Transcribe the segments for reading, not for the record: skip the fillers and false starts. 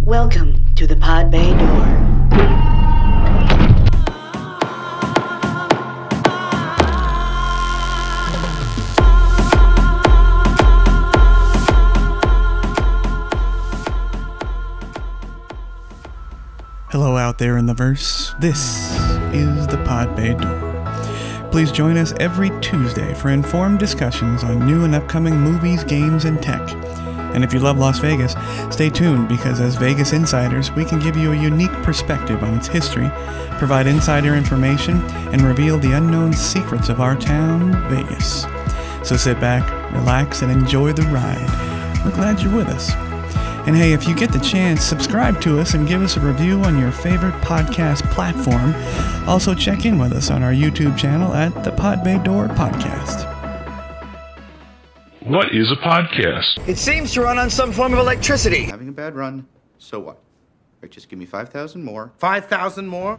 Welcome to the Pod Bay Door. Hello out there in the verse. This is the Pod Bay Door. Please join us every Tuesday for informed discussions on new and upcoming movies, games, and tech. And if you love Las Vegas, stay tuned because as Vegas insiders, we can give you a unique perspective on its history, provide insider information, and reveal the unknown secrets of our town, Vegas. So sit back, relax, and enjoy the ride. We're glad you're with us. And hey, if you get the chance, subscribe to us and give us a review on your favorite podcast platform. Also, check in with us on our YouTube channel at the Pod Bay Door Podcast. What is a podcast? It seems to run on some form of electricity. Having a bad run, so what? Right, just give me 5,000 more. 5,000 more?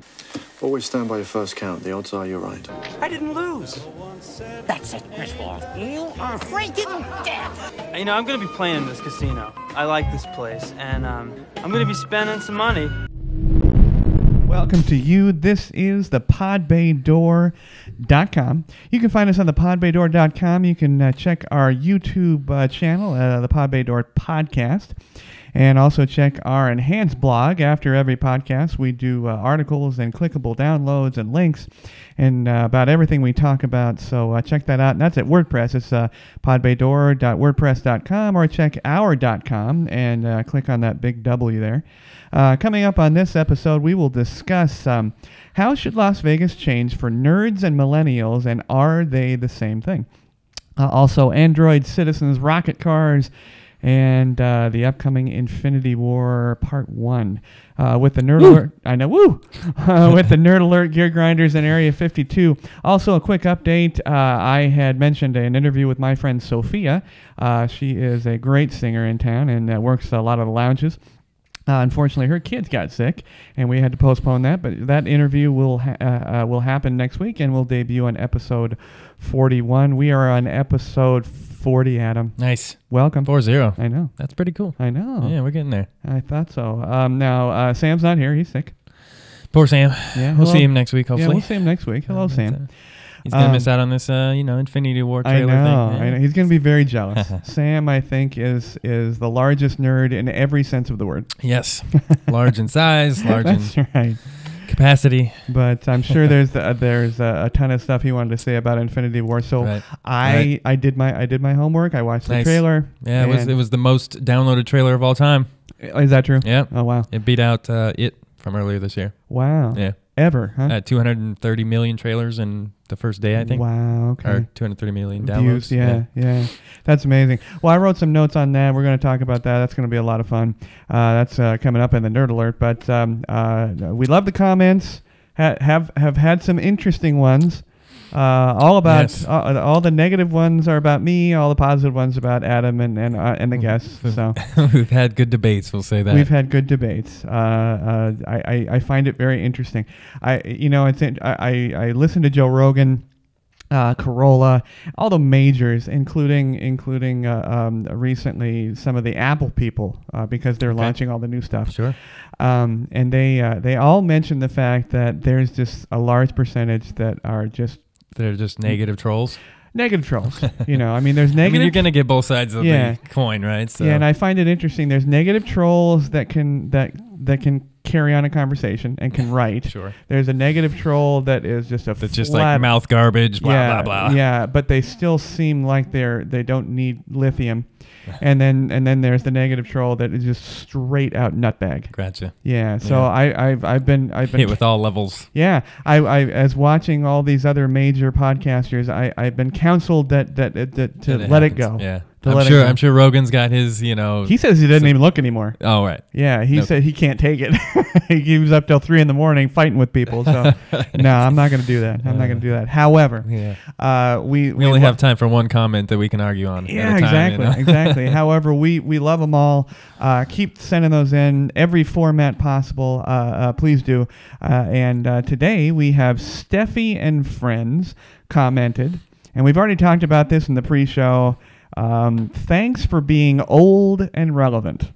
Always stand by your first count. The odds are you're right. I didn't lose. That's it, Griswold. You are freaking dead. You know, I'm going to be playing in this casino. I like this place, and I'm going to be spending some money. Welcome to you. This is the podbaydoor.com. You can find us on the podbaydoor.com. You can check our YouTube channel, the Pod Bay Door Podcast, and also check our enhanced blog. After every podcast, we do articles and clickable downloads and links and about everything we talk about. So check that out. And that's at WordPress. It's podbaydoor.wordpress.com, or check our.com and click on that big W there. Coming up on this episode, we will discuss how should Las Vegas change for nerds and millennials, and are they the same thing? Also, Android citizens, rocket cars, and the upcoming Infinity War Part 1. With the Nerd Alert, I know, woo! With the Nerd Alert, Gear Grinders, and Area 52. Also, a quick update. I had mentioned an interview with my friend Sophia. She is a great singer in town and works a lot of the lounges. Unfortunately, her kids got sick, and we had to postpone that. But that interview will happen next week, and will debut on episode 41. We are on episode 40, Adam. Nice. Welcome. 4-0. I know. That's pretty cool. I know. Yeah, we're getting there. I thought so. Now, Sam's not here. He's sick. Poor Sam. Yeah, we'll see him next week, hopefully. Yeah, we'll see him next week. Hello, Sam. He's going to miss out on this, Infinity War trailer thing. I know. He's going to be very jealous. Sam, I think, is the largest nerd in every sense of the word. Yes. Large in size, large That's in right. capacity. But I'm sure there's a ton of stuff he wanted to say about Infinity War. So Right. I did my homework. I watched the trailer. Yeah, it was the most downloaded trailer of all time. Is that true? Yeah. Oh, wow. It beat out It from earlier this year. Wow. Yeah. Ever, huh? 230 million trailers in the first day, I think. Wow, okay. Or 230 million downloads. Views, yeah. That's amazing. Well, I wrote some notes on that. We're going to talk about that. That's going to be a lot of fun. That's coming up in the Nerd Alert. But we love the comments. Have had some interesting ones. All about all the negative ones are about me. All the positive ones about Adam and the guests. So we've had good debates. We'll say that we've had good debates. I find it very interesting. I listen to Joe Rogan, Corolla, all the majors, including recently some of the Apple people because they're launching all the new stuff. Sure. And they all mention the fact that there's just a large percentage that are just. They're just negative trolls. Negative trolls. There's negative. I mean, you're gonna get both sides of the coin, right? So. Yeah, and I find it interesting. There's negative trolls that can carry on a conversation and can write. Sure. There's a negative troll that is just that's just like mouth garbage. Blah blah blah. Yeah, but they still seem like they don't need lithium. And then there's the negative troll that is just straight out nutbag. Gotcha. Yeah. So yeah. I've been hit with all levels. Yeah. I as watching all these other major podcasters, I've been counseled to let it go. Yeah. I'm sure Rogan's got his, He says he doesn't even look anymore. Oh, right. Yeah, he said he can't take it. He was up till 3 a.m. fighting with people. So, no, I'm not going to do that. However, we only have time for one comment that we can argue on. Yeah, at a time, exactly. However, we love them all. Keep sending those in every format possible. Please do. And today we have Steffi and Friends commented, and we've already talked about this in the pre-show. Thanks for being old and relevant.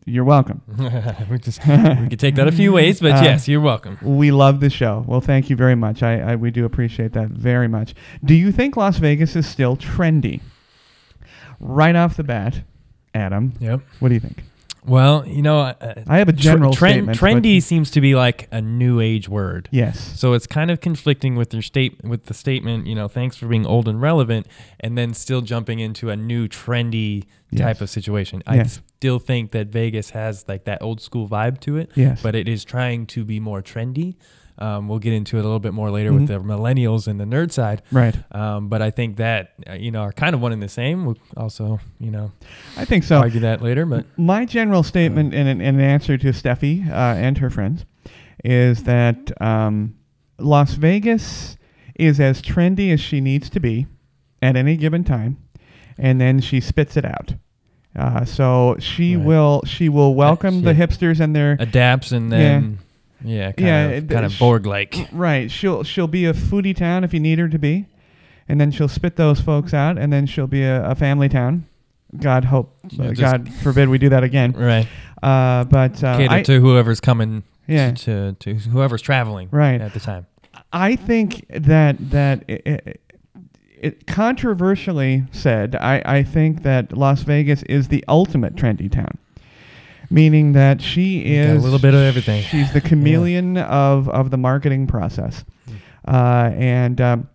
You're welcome. we could take that a few ways, but yes, you're welcome. We love the show. Well, thank you very much. We do appreciate that very much. Do you think Las Vegas is still trendy? Right off the bat, Adam. Yep. What do you think? Well, I have a general statement. Trendy seems to be like a new age word. Yes. So it's kind of conflicting with the statement, thanks for being old and relevant, and then still jumping into a new trendy type of situation. I still think that Vegas has like that old school vibe to it. Yes. But it is trying to be more trendy. We'll get into it a little bit more later with the millennials and the nerd side. Right. But I think that, are kind of one and the same. We'll also, I think so. Argue that later. But my general statement in an answer to Steffi and her friends is that Las Vegas is as trendy as she needs to be at any given time, and then she spits it out. So she will welcome the hipsters and their adapts and then. Yeah, kind of Borg-like. Right. She'll be a foodie town if you need her to be, and then she'll spit those folks out, and then she'll be a family town. God forbid we do that again. Right. But cater to whoever's coming. Yeah. To whoever's traveling. Right. At the time. I think that it controversially said, I think that Las Vegas is the ultimate trendy town. Meaning that she is a little bit of everything. She's the chameleon of the marketing process, and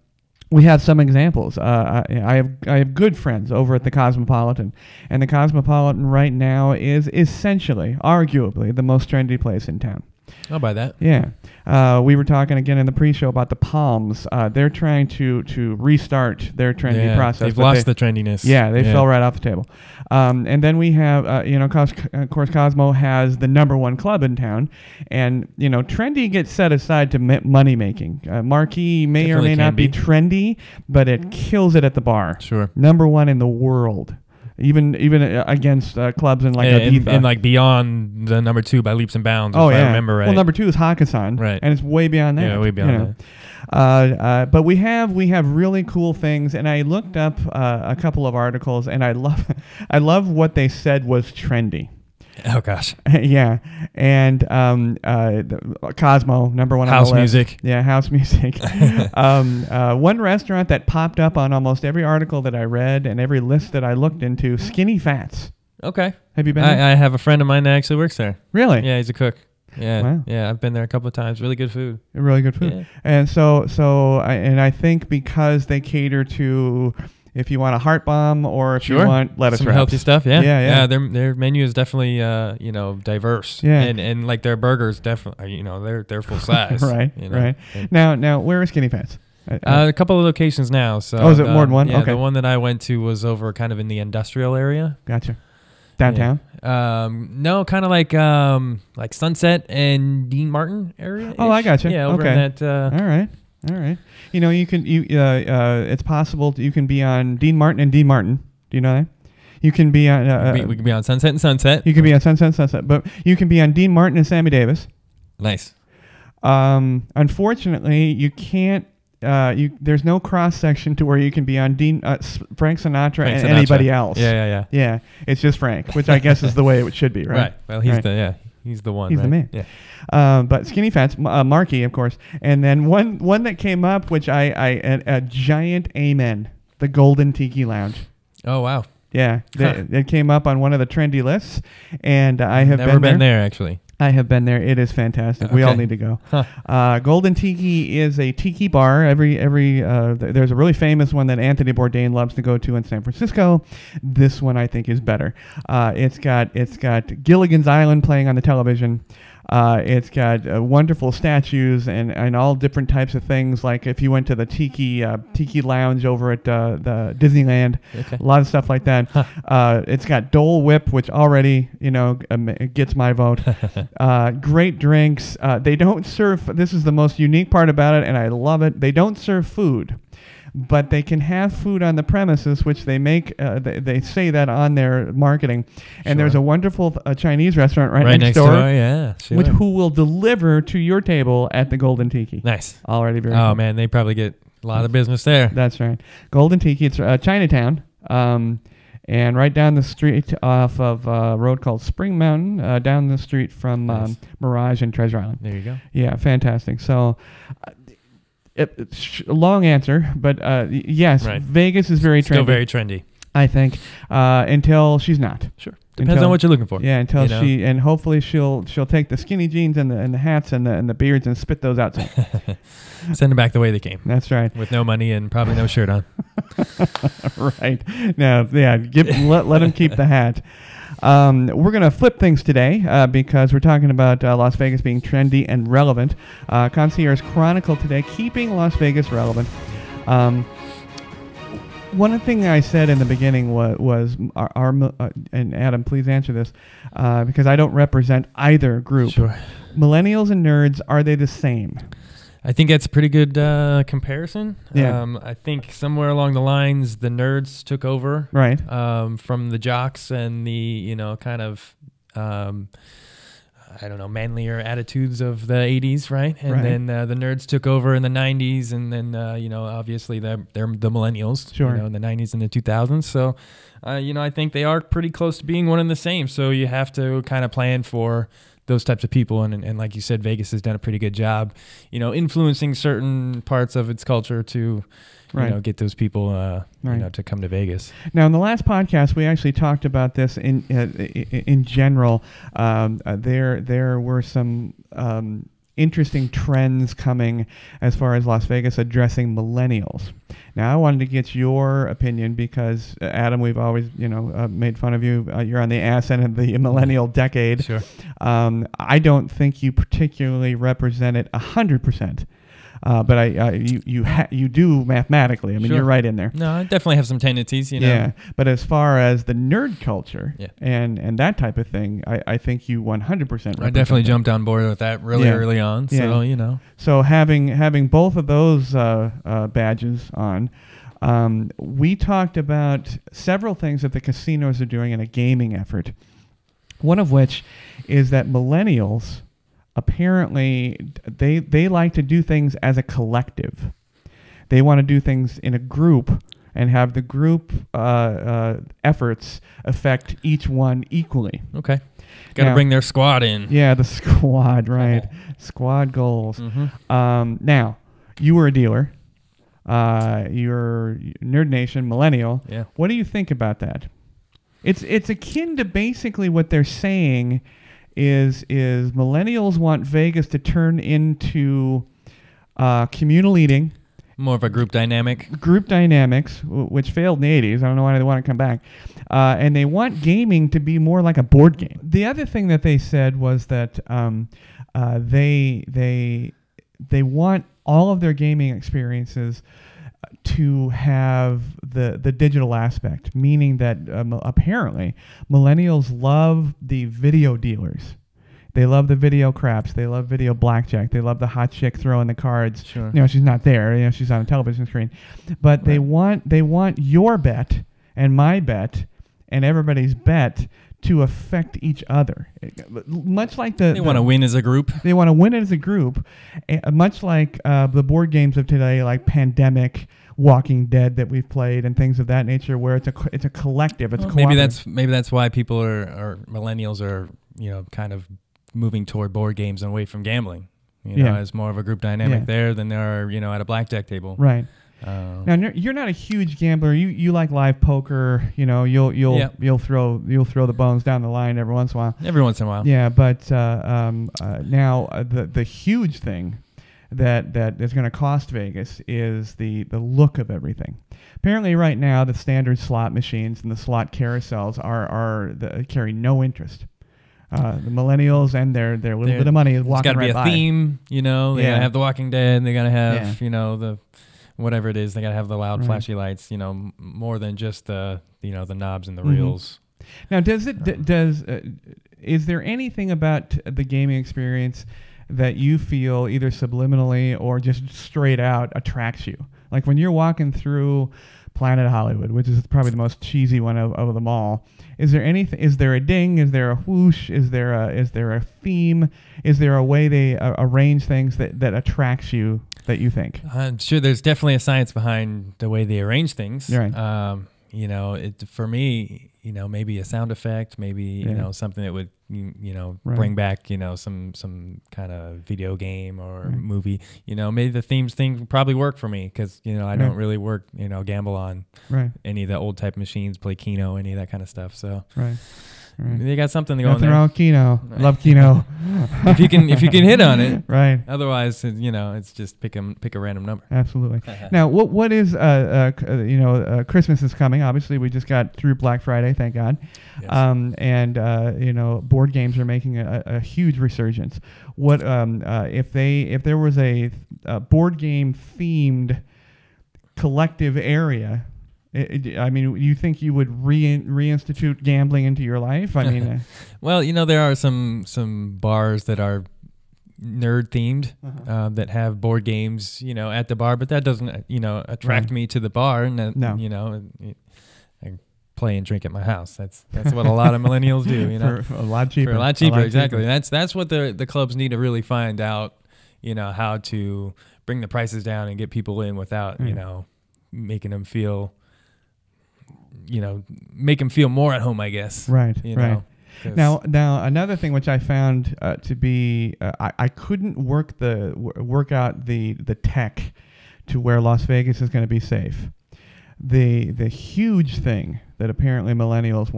we have some examples. I have good friends over at the Cosmopolitan, and the Cosmopolitan right now is essentially, arguably, the most trendy place in town. I'll buy that. Yeah. We were talking again in the pre-show about the Palms. They're trying to restart their trendy process. They've lost the trendiness. Yeah, they fell right off the table. And then we have, of course, Cosmo has the #1 club in town. And, trendy gets set aside to money making. Marquee may or may not be trendy, but it kills it at the bar. Sure. #1 in the world. Even against clubs in like Ibiza. And like beyond the #2 by leaps and bounds, if I remember right. Well, #2 is Hakkasan, right? And it's way beyond that. Yeah, way beyond that. But we have really cool things, and I looked up a couple of articles, and I love what they said was trendy. Oh gosh. Yeah, and Cosmo #1 on house the list. music. Yeah, house music. One restaurant that popped up on almost every article that I read and every list that I looked into, Skinny Fats. Okay. Have you been there? I have a friend of mine that actually works there. Really? Yeah, he's a cook. Yeah. Wow. Yeah, I've been there a couple of times. Really good food. Really good food. Yeah. And so I think because they cater to, if you want a heart bomb or if you want lettuce some wraps. healthy stuff, yeah. Their menu is definitely diverse. Yeah. And like their burgers definitely they're full size. Right. Right. Now where is Skinny Fats? A couple of locations now. So is it more than one? Yeah, okay. The one that I went to was over kind of in the industrial area. Gotcha. Downtown? Yeah. No, kind of like Sunset and Dean Martin area. Oh, I gotcha. Yeah, over in that. All right. It's possible you can be on Dean Martin and Dean Martin. Do you know that? You can be on. We can be on Sunset and Sunset. You can be on Sunset and Sunset, but you can be on Dean Martin and Sammy Davis. Nice. Unfortunately, you can't. There's no cross section to where you can be on Frank Sinatra and anybody else. Yeah. It's just Frank, which I guess is the way it should be, right? Right. Well, he's the one. He's the man. Yeah. But Skinny Fats, Marky, of course, and then one that came up, which a giant amen, the Golden Tiki Lounge. Oh wow. Yeah, it came up on one of the trendy lists, and I have never been there actually. I have been there. It is fantastic. Okay. We all need to go. Huh. Golden Tiki is a tiki bar. There's a really famous one that Anthony Bourdain loves to go to in San Francisco. This one I think is better. It's got Gilligan's Island playing on the television. It's got wonderful statues and all different types of things. Like if you went to the tiki lounge over at the Disneyland, okay. A lot of stuff like that. Huh. It's got Dole Whip, which already gets my vote. Great drinks. They don't serve. This is the most unique part about it, and I love it. They don't serve food, but they can have food on the premises, which they make. They say that on their marketing. And there's a wonderful Chinese restaurant right next door. Yeah, sure. Who will deliver to your table at the Golden Tiki. Nice. Already very. Oh man, they probably get a lot of business there. That's right. Golden Tiki. It's Chinatown. and right down the street off of a road called Spring Mountain, down the street from Mirage and Treasure Island. There you go. Yeah, fantastic. So, long answer, but yes, Right. Vegas is very trendy. Still very trendy. I think, until she's not. Sure. Depends on what you're looking for. Yeah, until you know? she, and hopefully she'll take the skinny jeans and the hats and the beards and spit those out. Send them back the way they came. That's right. With no money and probably no shirt on. Right. Now, yeah, let him keep the hat. We're going to flip things today because we're talking about Las Vegas being trendy and relevant. Concierge Chronicle today, keeping Las Vegas relevant. One thing I said in the beginning was our and Adam, please answer this, because I don't represent either group. Sure. Millennials and nerds, are they the same? I think that's a pretty good comparison. Yeah. I think somewhere along the lines, the nerds took over. Right. From the jocks and the, kind of, I don't know, manlier attitudes of the 80s, right? And Right. then the nerds took over in the 90s, and then, obviously they're the millennials, Sure. in the 90s and the 2000s. So, I think they are pretty close to being one and the same. So you have to kind of plan for those types of people. And like you said, Vegas has done a pretty good job, influencing certain parts of its culture to, Right. get those people, Right. to come to Vegas. Now, in the last podcast, we actually talked about this in general. There were some interesting trends coming as far as Las Vegas addressing millennials. Now, I wanted to get your opinion because, Adam, we've always, made fun of you. You're on the ass end of the millennial decade. Sure. I don't think you particularly represent it 100%. But you do mathematically. I mean, Sure. you're right in there. No, I definitely have some tendencies, Yeah, but as far as the nerd culture Yeah. and that type of thing, I think you 100% I represent definitely that. jumped on board with that really Yeah. early on. So, Yeah. So having both of those badges on, we talked about several things that the casinos are doing in a gaming effort. One of which is that millennials apparently they like to do things as a collective. They want to do things in a group and have the group efforts affect each one equally. Okay. Got to Now- bring their squad in. Yeah, the squad, right? Squad goals. Now, you were a dealer. You're Nerd Nation millennial. Yeah. What do you think about that? It's akin to basically what they're saying is millennials want Vegas to turn into communal eating, More of a group dynamic. group dynamics, which failed in the 80s. I don't know why they want to come back. And they want gaming to be more like a board game. The other thing that they said was that they want all of their gaming experiences to have the digital aspect, meaning that apparently millennials love the video dealers. They love the video craps. They love video blackjack. They love the hot chick throwing the cards. Sure. She's not there. She's on a television screen. But they want your bet and my bet and everybody's bet to affect each other. Much like They want to win as a group. They want to win as a group, much like the board games of today, like Pandemic, Walking Dead that we've played, and things of that nature, where it's a collective. It's Maybe cooperative. that's why people are millennials are kind of moving toward board games and away from gambling. As more of a group dynamic there than there are at a blackjack table. Right. Now you're not a huge gambler. You like live poker. You'll throw the bones down the line every once in a while. Every once in a while. Yeah, but now the huge thing that is going to cost Vegas is the look of everything. Apparently, right now the standard slot machines and the slot carousels carry no interest. The millennials and their little bit of money is walking right by. There's got to be a theme. They gotta have The Walking Dead. They gotta have the whatever it is. They gotta have the loud, flashy lights. More than just the the knobs and the reels. Now, is there anything about the gaming experience that you feel either subliminally or just straight out attracts you? Like when you're walking through Planet Hollywood, which is probably the most cheesy one of them all. Is there anything? Is there a ding? Is there a whoosh? Is there a theme? Is there a way they arrange things that attracts you that you think? I'm sure there's definitely a science behind the way they arrange things. Right. you know, for me, you know, maybe a sound effect, maybe you know, something that would bring back, you know, some kind of video game or movie. You know, maybe the themes thing would probably work for me because you know I don't really gamble on any of the old type machines, play Keno, any of that kind of stuff. So they got something going there. Nothing wrong with Keno. Love Keno. if you can hit on it, right. Otherwise, you know, it's just pick a random number. Absolutely. Now, what is Christmas is coming. Obviously, we just got through Black Friday, thank God. Yes. And you know, board games are making a huge resurgence. What if there was a board game themed collective area? I mean, you think you would reinstitute gambling into your life? I mean, well, you know, there are some bars that are nerd themed that have board games, you know, at the bar, but that doesn't, you know, attract me to the bar. And you know, I play and drink at my house. That's what a lot of millennials do. You know, for a lot cheaper. For a lot cheaper, exactly. That's what the clubs need to really find out. You know, how to bring the prices down and get people in without you know making them feel. You know, make them feel more at home, I guess. Right, you right. know, now, another thing which I found to be, I couldn't work out the tech to where Las Vegas is going to be safe. The huge thing that apparently millennials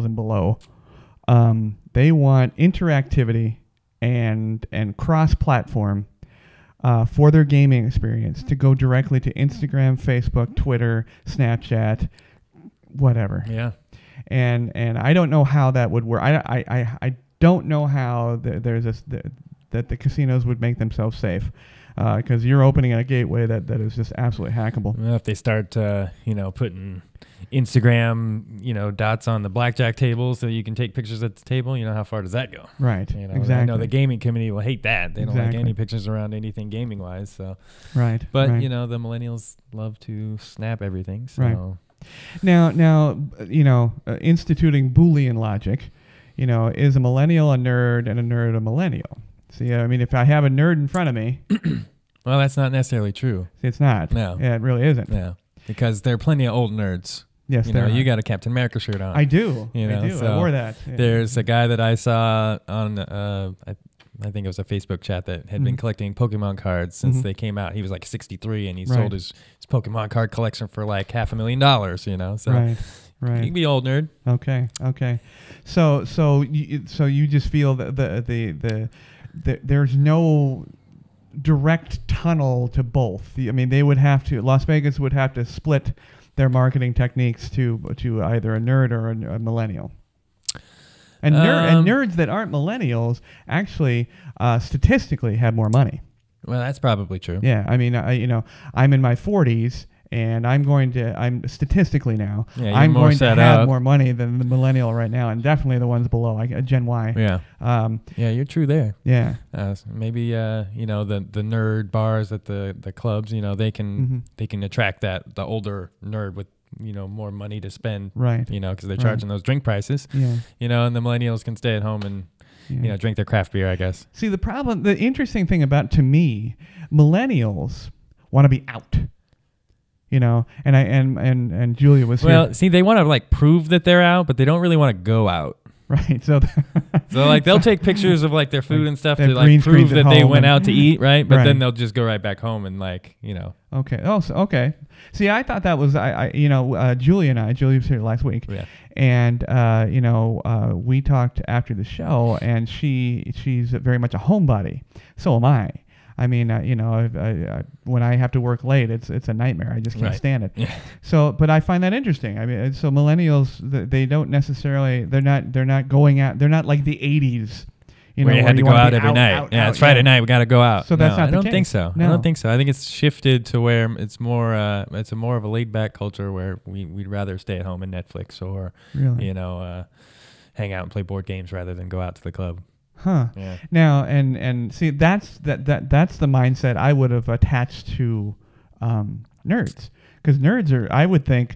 and below, they want interactivity and cross-platform for their gaming experience to go directly to Instagram, Facebook, Twitter, Snapchat. Whatever. Yeah. And I don't know how that would work. I don't know how that the casinos would make themselves safe because you're opening a gateway that is just absolutely hackable. Well, if they start you know, putting Instagram, you know, dots on the blackjack table so you can take pictures at the table, you know, how far does that go? Right. You know, exactly. I know the gaming community will hate that. They don't like any pictures around anything gaming wise. So right. But you know, the millennials love to snap everything. So right. Now, you know, instituting Boolean logic, you know, is a millennial a nerd and a nerd a millennial? See, I mean, if I have a nerd in front of me, well, that's not necessarily true. It's not. No. Yeah, it really isn't. Yeah, because there are plenty of old nerds. Yes, you know, you got a Captain America shirt on. I do. You know, I do. So I wore that. Yeah. There's a guy that I saw on, I think it was a Facebook chat that had been collecting Pokemon cards since they came out. He was like 63 and he sold his Pokemon card collection for like $500,000, you know. So right. You can be old nerd. Okay. So you just feel that the there's no direct tunnel to both. I mean, Las Vegas would have to split their marketing techniques to either a nerd or a millennial. And nerds that aren't millennials actually statistically have more money. Well, that's probably true. Yeah, I mean, you know, I'm in my 40s, and I'm statistically now, I'm going to have more money than the millennial right now, and definitely the ones below, Gen Y. Yeah. Yeah, you're true there. Yeah. Maybe you know, the nerd bars at the clubs, you know, they can attract the older nerd with, you know, more money to spend, right? You know, because they're charging those drink prices. Yeah. You know, and the millennials can stay at home and you know, drink their craft beer, I guess. See, the interesting thing about, to me, millennials want to be out. You know, and Julia was here. Well, see, they want to like prove that they're out, but they don't really want to go out. Right. So like they'll take pictures of like their food and stuff to like prove that they went out to eat, right? But then they'll just go right back home and like, you know. Okay. Oh, so, okay. See, I thought that was Julia was here last week, and you know, we talked after the show, and she's very much a homebody. So am I. I mean, you know, when I have to work late, it's a nightmare. I just can't stand it. Yeah. So, but I find that interesting. I mean, so millennials, they don't necessarily, they're not going out. They're not like the 80s. You know, where you had to go out every night. It's Friday night. We got to go out. So that's not the case. I don't think so. No. I don't think so. I think it's shifted to where it's more of a laid back culture where we'd rather stay at home and Netflix or you know, hang out and play board games rather than go out to the club. Huh. Yeah. Now and see, that's the mindset I would have attached to nerds, because nerds are, I would think,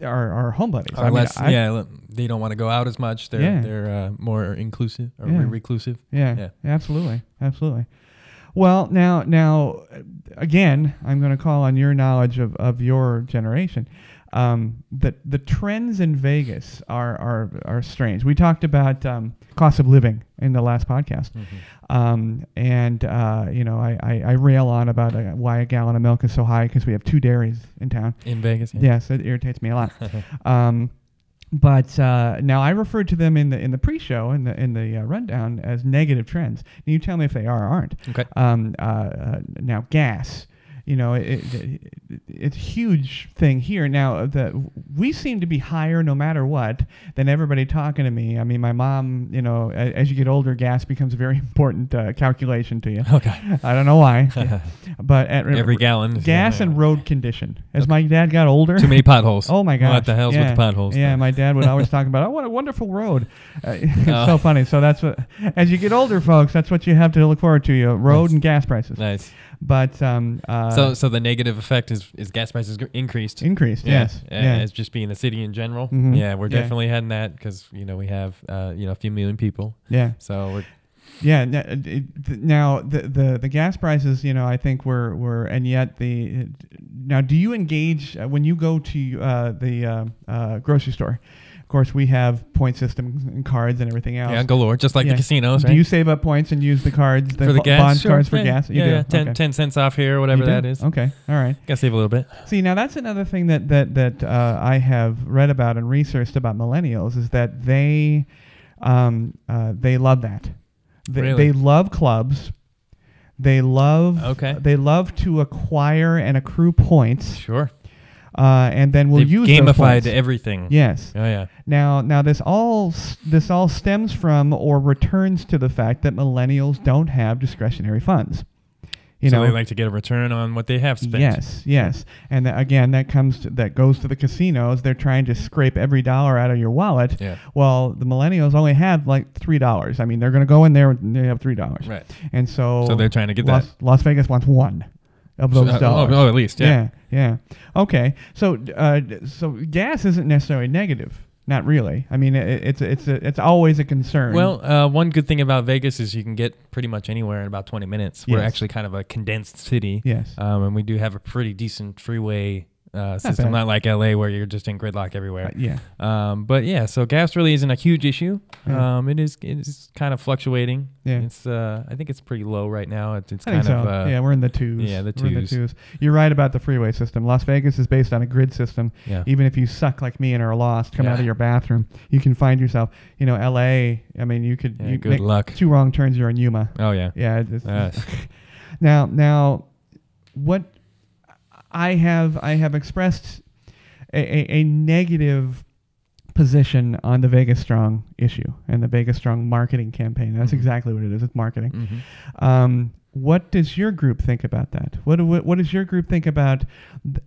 are homebodies. They don't want to go out as much. They're more inclusive or reclusive. Yeah. Absolutely. Well, now again, I'm going to call on your knowledge of your generation. the trends in Vegas are strange. We talked about cost of living in the last podcast, and I rail on about why a gallon of milk is so high because we have 2 dairies in town. In Vegas, Yes, it irritates me a lot. But now I referred to them in the pre-show in the rundown as negative trends. And you tell me if they are or aren't. Okay. Now gas, it's a huge thing here. Now we seem to be higher no matter what than everybody talking to me. I mean, my mom, as you get older, gas becomes a very important calculation to you. Okay. I don't know why, but every gallon. Gas and road condition. As my dad got older, too many potholes. Oh my gosh! What the hell's with the potholes? Yeah, my dad would always talk about, what a wonderful road. It's so funny. So that's what, as you get older, folks, that's what you have to look forward to: road and gas prices. Nice. But so the negative effect is gas prices increased. Increased, yes. As just being a city in general. Mhm. Yeah, we're definitely heading that because we have a few million people. Yeah. So we're. Yeah. Now the gas prices, I think we're and yet now do you engage when you go to the grocery store? Of course, we have point systems and cards and everything else. Yeah, galore, just like the casinos, right? Do you save up points and use the cards, for the gas? bond Sure. cards for gas? You do? 10 cents off here or whatever that is. Okay, all right. Gotta save a little bit. See, now that's another thing that I have read about and researched about millennials is that they love that. They love clubs. They love to acquire and accrue points. Sure. And then we'll use those gamified points. Everything. Yes. Oh yeah. Now this all stems from or returns to the fact that millennials don't have discretionary funds. So they like to get a return on what they have spent. Yes. And again, that goes to the casinos. They're trying to scrape every dollar out of your wallet. Yeah. Well, the millennials only have like $3. I mean, they're going to go in there and they have $3. Right. And so they're trying to get that. Las Vegas wants $1 of those dollars. Oh, at least, yeah. Yeah. Okay. So gas isn't necessarily negative. Not really. I mean, it's always a concern. Well, one good thing about Vegas is you can get pretty much anywhere in about 20 minutes. We're Yes. actually kind of a condensed city. Yes. And we do have a pretty decent freeway system, bad. not like LA where you're just in gridlock everywhere. Yeah. But yeah, so gas really isn't a huge issue. Yeah. It is kind of fluctuating. Yeah. It's I think it's pretty low right now. It's I kind think so. of Yeah, we're in the twos. Yeah, the We're in the twos. twos. You're right about the freeway system. Las Vegas is based on a grid system. Yeah. Even if you suck like me and are lost, come out of your bathroom, you can find yourself. LA. I mean, you could Yeah, you good make luck. 2 wrong turns, you're in Yuma. Oh yeah. Yeah. Yes. Now, what I have expressed a negative position on the Vegas Strong issue and the Vegas Strong marketing campaign. That's exactly what it is. It's marketing. What does your group think about that? What does your group think about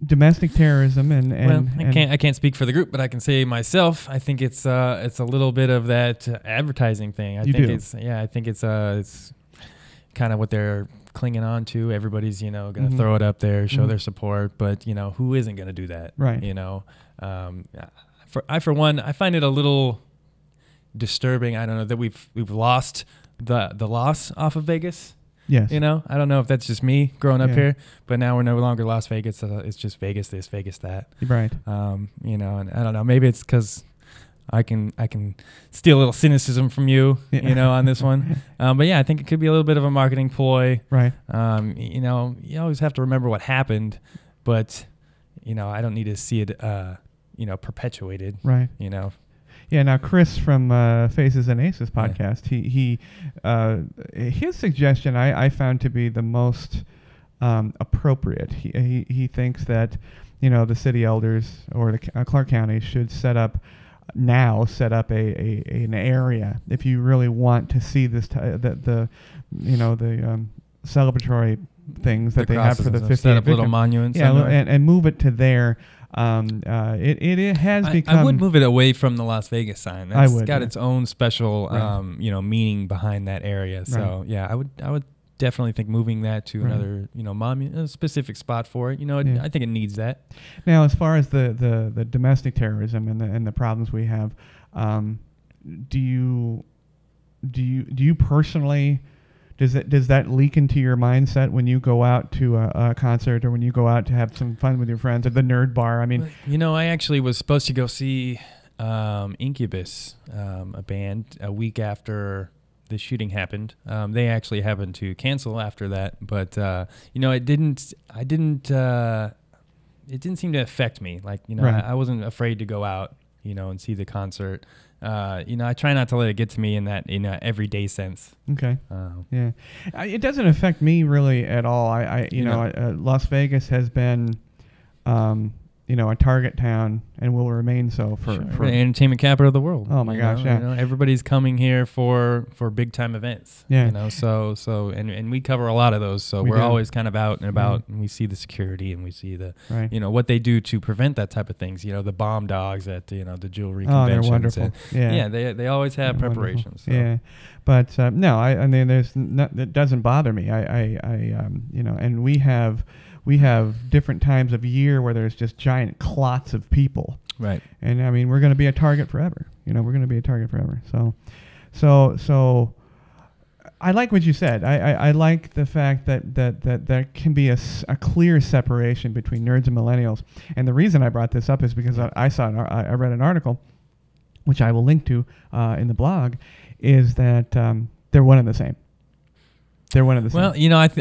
domestic terrorism and Well, I can't speak for the group, but I can say myself. I think it's a little bit of that advertising thing. I think it's kind of what they're clinging on to. Everybody's going to throw it up there, show their support, but who isn't going to do that? Right. For one, I find it a little disturbing. I don't know that we've lost the loss off of Vegas. Yes. I don't know if that's just me growing up here, but now we're no longer Las Vegas. It's just Vegas this, Vegas that. Right. And I don't know. Maybe it's because I can steal a little cynicism from you, on this one. But yeah, I think it could be a little bit of a marketing ploy. Right. You always have to remember what happened, but I don't need to see it, perpetuated. Right. Yeah. Now, Chris from Faces and Aces podcast, he his suggestion I found to be the most appropriate. He thinks that the city elders or the Clark County should set up an area if you really want to see this the celebratory things that they have for the 50th set up little monuments. Yeah, and move it to there. It has become. I would move it away from the Las Vegas sign. I That's would, got yeah. its own special, Right. meaning behind that area. So Right. yeah, I would definitely think moving that to Right. another, a specific spot for it. Yeah. I think it needs that. Now, as far as the domestic terrorism and the problems we have, do you personally Does that leak into your mindset when you go out to a concert or when you go out to have some fun with your friends at the nerd bar? I mean, I actually was supposed to go see Incubus, a band, a week after the shooting happened. They actually happened to cancel after that, but it didn't seem to affect me. Like, Right. I wasn't afraid to go out, and see the concert. I try not to let it get to me in that everyday sense. Okay. Yeah, it doesn't affect me really at all. Las Vegas has been, a target town and will remain so for the entertainment capital of the world. Oh my gosh, yeah. Everybody's coming here for big time events. Yeah. So and we cover a lot of those. So we're always kind of out and about, and we see the security and we see the right. What they do to prevent that type of things. The bomb dogs at the jewelry Oh, conventions. they're wonderful. And, they always have They're preparations. So. Yeah, but no, I mean, it doesn't bother me. And we have different times of year where there's just giant clots of people. Right. And I mean, we're going to be a target forever. We're going to be a target forever. So I like what you said. I like the fact that there can be a clear separation between nerds and millennials. And the reason I brought this up is because I read an article, which I will link to in the blog, is that they're one and the same. They're one of the same. Well,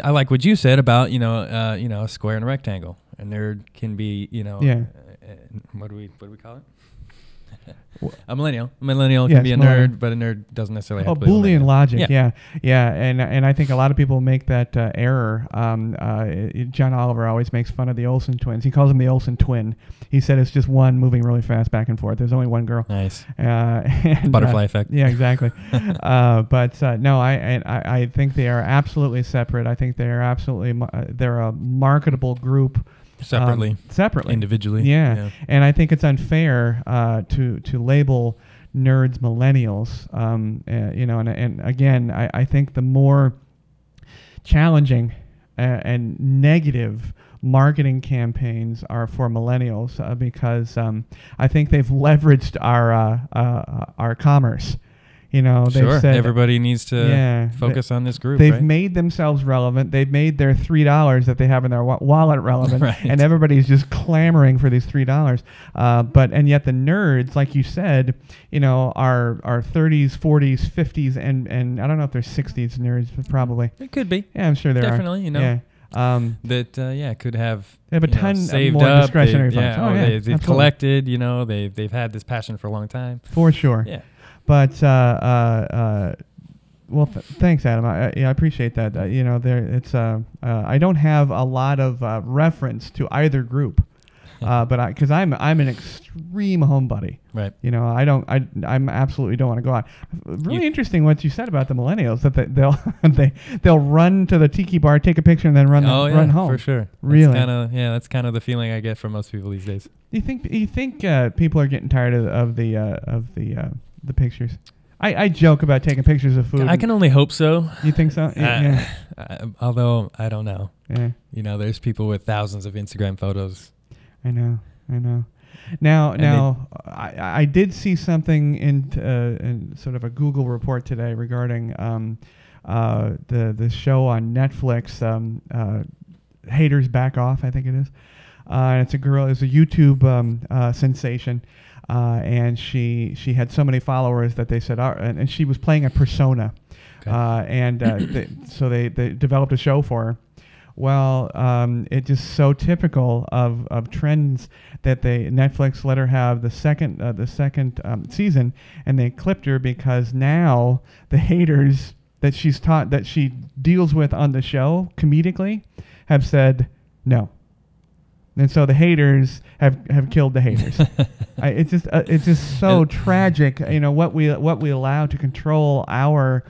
I like what you said about a square and a rectangle. A nerd can be what do we call it? A millennial. A millennial can be a nerd, but a nerd doesn't necessarily have to be Boolean logic. Yeah. And I think a lot of people make that error. John Oliver always makes fun of the Olsen twins. He calls them the Olsen twin. He said it's just one moving really fast back and forth. There's only one girl. Nice. And, butterfly effect. Yeah, exactly. No, I think they are absolutely separate. I think they are absolutely they're a marketable group. Separately, individually. Yeah. And I think it's unfair to label nerds millennials. And again, I think the more challenging and negative marketing campaigns are for millennials because I think they've leveraged our commerce. They've said everybody needs to focus on this group. They've made themselves relevant. They've made their $3 that they have in their wallet relevant, right. And everybody's just clamoring for these $3. And yet the nerds, like you said, are 30s, 40s, 50s, and I don't know if there's 60s nerds, but probably it could be. Yeah, I'm sure there definitely, are. Yeah. Could have. They have a ton saved more up, discretionary funds. They've absolutely. collected. They've had this passion for a long time. For sure. Yeah. But thanks, Adam. I appreciate that. I don't have a lot of reference to either group, but because I'm an extreme homebody. Right. I'm absolutely don't want to go out. Really interesting what you said about the millennials that they'll run to the tiki bar, take a picture, and then run home. For sure. Really. That's kind of the feeling I get from most people these days. You think people are getting tired of the pictures? I joke about taking pictures of food. I can only hope so. You think so? Yeah. Although I don't know. Yeah. There's people with thousands of Instagram photos. I know. Now, I did see something in sort of a Google report today regarding the show on Netflix, Haters Back Off, I think it is. It's a girl. It's a YouTube sensation. And she had so many followers that they said, and she was playing a persona, okay. So they developed a show for her. Well, it's just so typical of trends that Netflix let her have the second season, and they clipped her because now the haters that she deals with on the show comedically have said no. And so the haters have killed the haters. It's just so tragic. What we allow to control our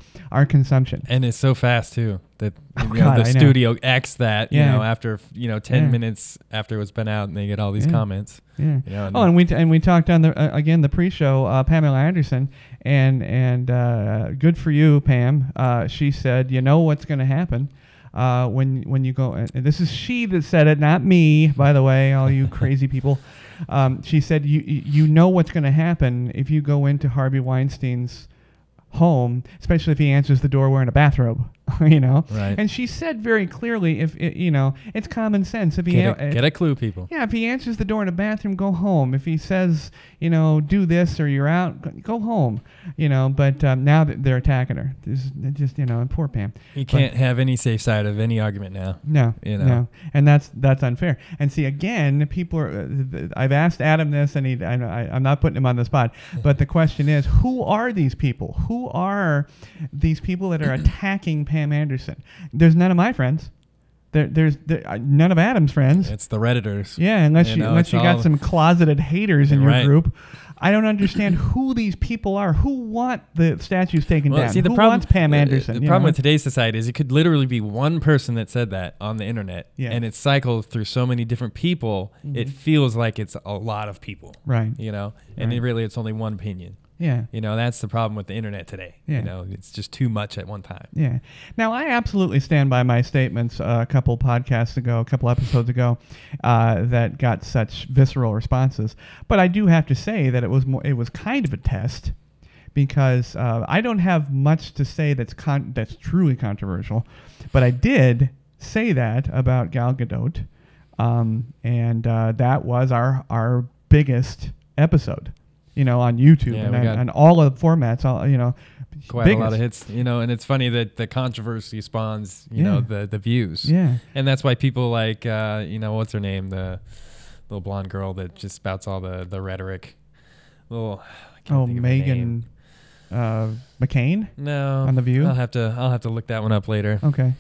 consumption. And it's so fast too that the studio X that after 10 minutes after it's been out and they get all these comments. Yeah. And we talked on the pre-show Pamela Anderson and good for you, Pam. She said, what's going to happen. When you go, and this is she that said it, not me, by the way, all you crazy people. She said, you know what's going to happen if you go into Harvey Weinstein's home, especially if he answers the door wearing a bathrobe. you know. Right. And she said very clearly, if it, you know, it's common sense. If he Get a clue, people. yeah, if he answers the door in a bathroom, go home. If he says, you know, do this or you're out, go home. You know, but now that they're attacking her, just you know, and poor Pam. You can't have any safe side of any argument now. No, You know. no, and that's unfair. And see, again, people are. I've asked Adam this, and I'm not putting him on the spot, but the question is, who are these people? Who are these people that are attacking Pam Anderson? There's none of my friends. There's none of Adam's friends. It's the Redditors. Yeah, unless You you know, unless it's you got all- some closeted haters in your Right. group. I don't understand who these people are. Who want the statues taken down? See, the who problem, wants Pam Anderson? The you problem know? with today's society is it could literally be one person that said that on the internet, Yeah. and it cycles through so many different people. It feels like it's a lot of people, Right. You know, and Right. it's only one opinion. Yeah. You know, that's the problem with the internet today. Yeah. You know, it's just too much at one time. Yeah. Now, I absolutely stand by my statements a couple episodes ago, that got such visceral responses. But I do have to say that it was kind of a test, because I don't have much to say that's truly controversial, but I did say that about Gal Gadot, and that was our biggest episode. You know, on YouTube Yeah, we got- and all of the formats, all, you know, Quite biggest. a lot of hits, you know, and it's funny that the controversy spawns, you know, the views. Yeah. And that's why people like, you know, what's her name? The little blonde girl that just spouts all the rhetoric. I can't think of her name. Megan McCain. No. On The View? I'll have to look that one up later. Okay.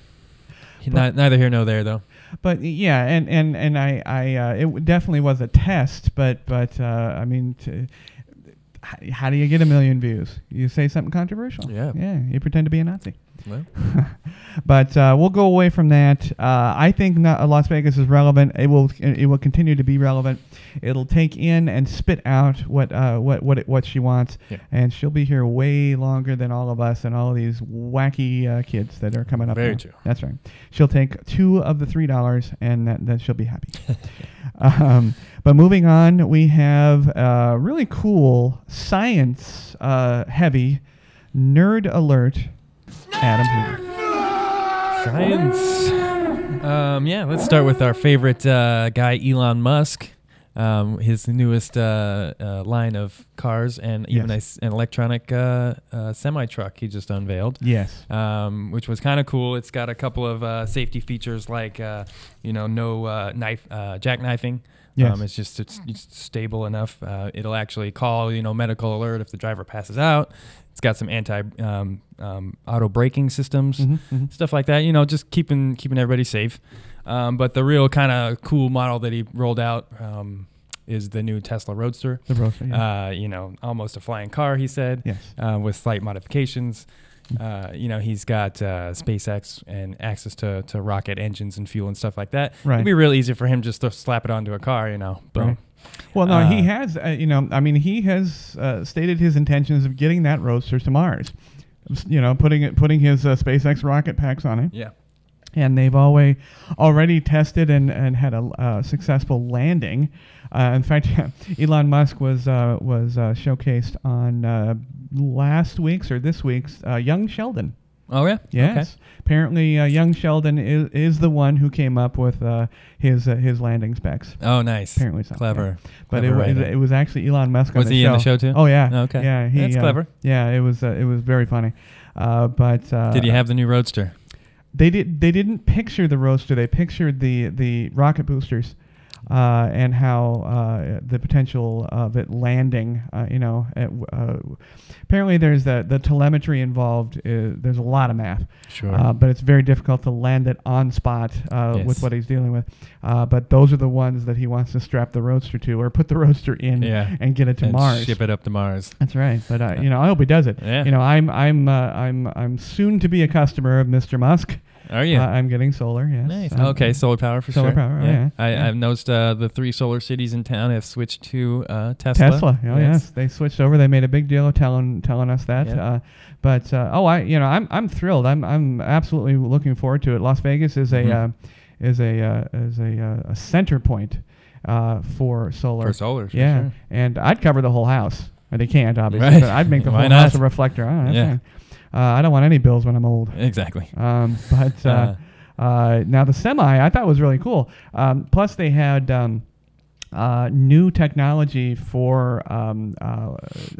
Neither here nor there, though. But yeah, and I it definitely was a test, but I mean, how do you get 1 million views? You say something controversial. Yeah. Yeah. You pretend to be a Nazi. Well, But we'll go away from that. I think Las Vegas is relevant. It will continue to be relevant. It'll take in and spit out what she wants, Yeah. and she'll be here way longer than all of us and all of these wacky kids that are coming up. Very now. true. That's right. She'll take $2 of the $3, and then she'll be happy. But moving on, we have really cool science heavy nerd alert. Adam Hoover. science. Yeah, let's start with our favorite guy, Elon Musk. His newest line of cars and even Yes. an electronic semi-truck he just unveiled. Yes. Which was kind of cool. It's got a couple of safety features like, no jackknifing. Yes. It's stable enough. It'll actually call, medical alert if the driver passes out. It's got some auto braking systems, stuff like that. Just keeping everybody safe. But the real kind of cool model that he rolled out is the new Tesla Roadster. The Roadster, yeah. Almost a flying car, he said. Yes. With slight modifications. He's got SpaceX and access to rocket engines and fuel and stuff like that. Right. It'd be real easy for him just to slap it onto a car, Boom. Right. Well, no, he has, he has stated his intentions of getting that Roadster to Mars. Putting his SpaceX rocket packs on it. Yeah. And they've already tested and had a successful landing. In fact, Elon Musk was showcased on last week's or this week's Young Sheldon. Oh, yeah? Yes. Okay. Apparently, Young Sheldon is the one who came up with his landing specs. Oh, nice. Apparently so. Clever. Yeah. But Clever it was actually Elon Musk Was on the he show. in the show too? Oh, yeah. Okay. Yeah, That's clever. Yeah, it was very funny. Did you have the new Roadster? They didn't picture the Roadster. They pictured the rocket boosters, and how the potential of it landing. Apparently there's the telemetry involved. There's a lot of math. Sure. But it's very difficult to land it on spot Yes. with what he's dealing with. But those are the ones that he wants to strap the Roadster to, or put the Roadster in and get it to and Mars. ship it up to Mars. That's right. But I hope he does it. Yeah. I'm soon to be a customer of Mr. Musk. Are you? I'm getting solar. Yes. Nice. Okay, solar power for solar sure. power, yeah. I've noticed the 3 solar cities in town have switched to Tesla. Tesla. Oh yes, they switched over. They made a big deal of telling us that. Yeah. I'm thrilled. I'm absolutely looking forward to it. Las Vegas is a center point for solar. For solar, for yeah. sure. And I'd cover the whole house. They can't obviously, Right. but I'd make the Why whole not? house a reflector. Oh, that's Yeah. fine. I don't want any bills when I'm old. Exactly. But now the Semi, I thought was really cool. Plus, they had new technology for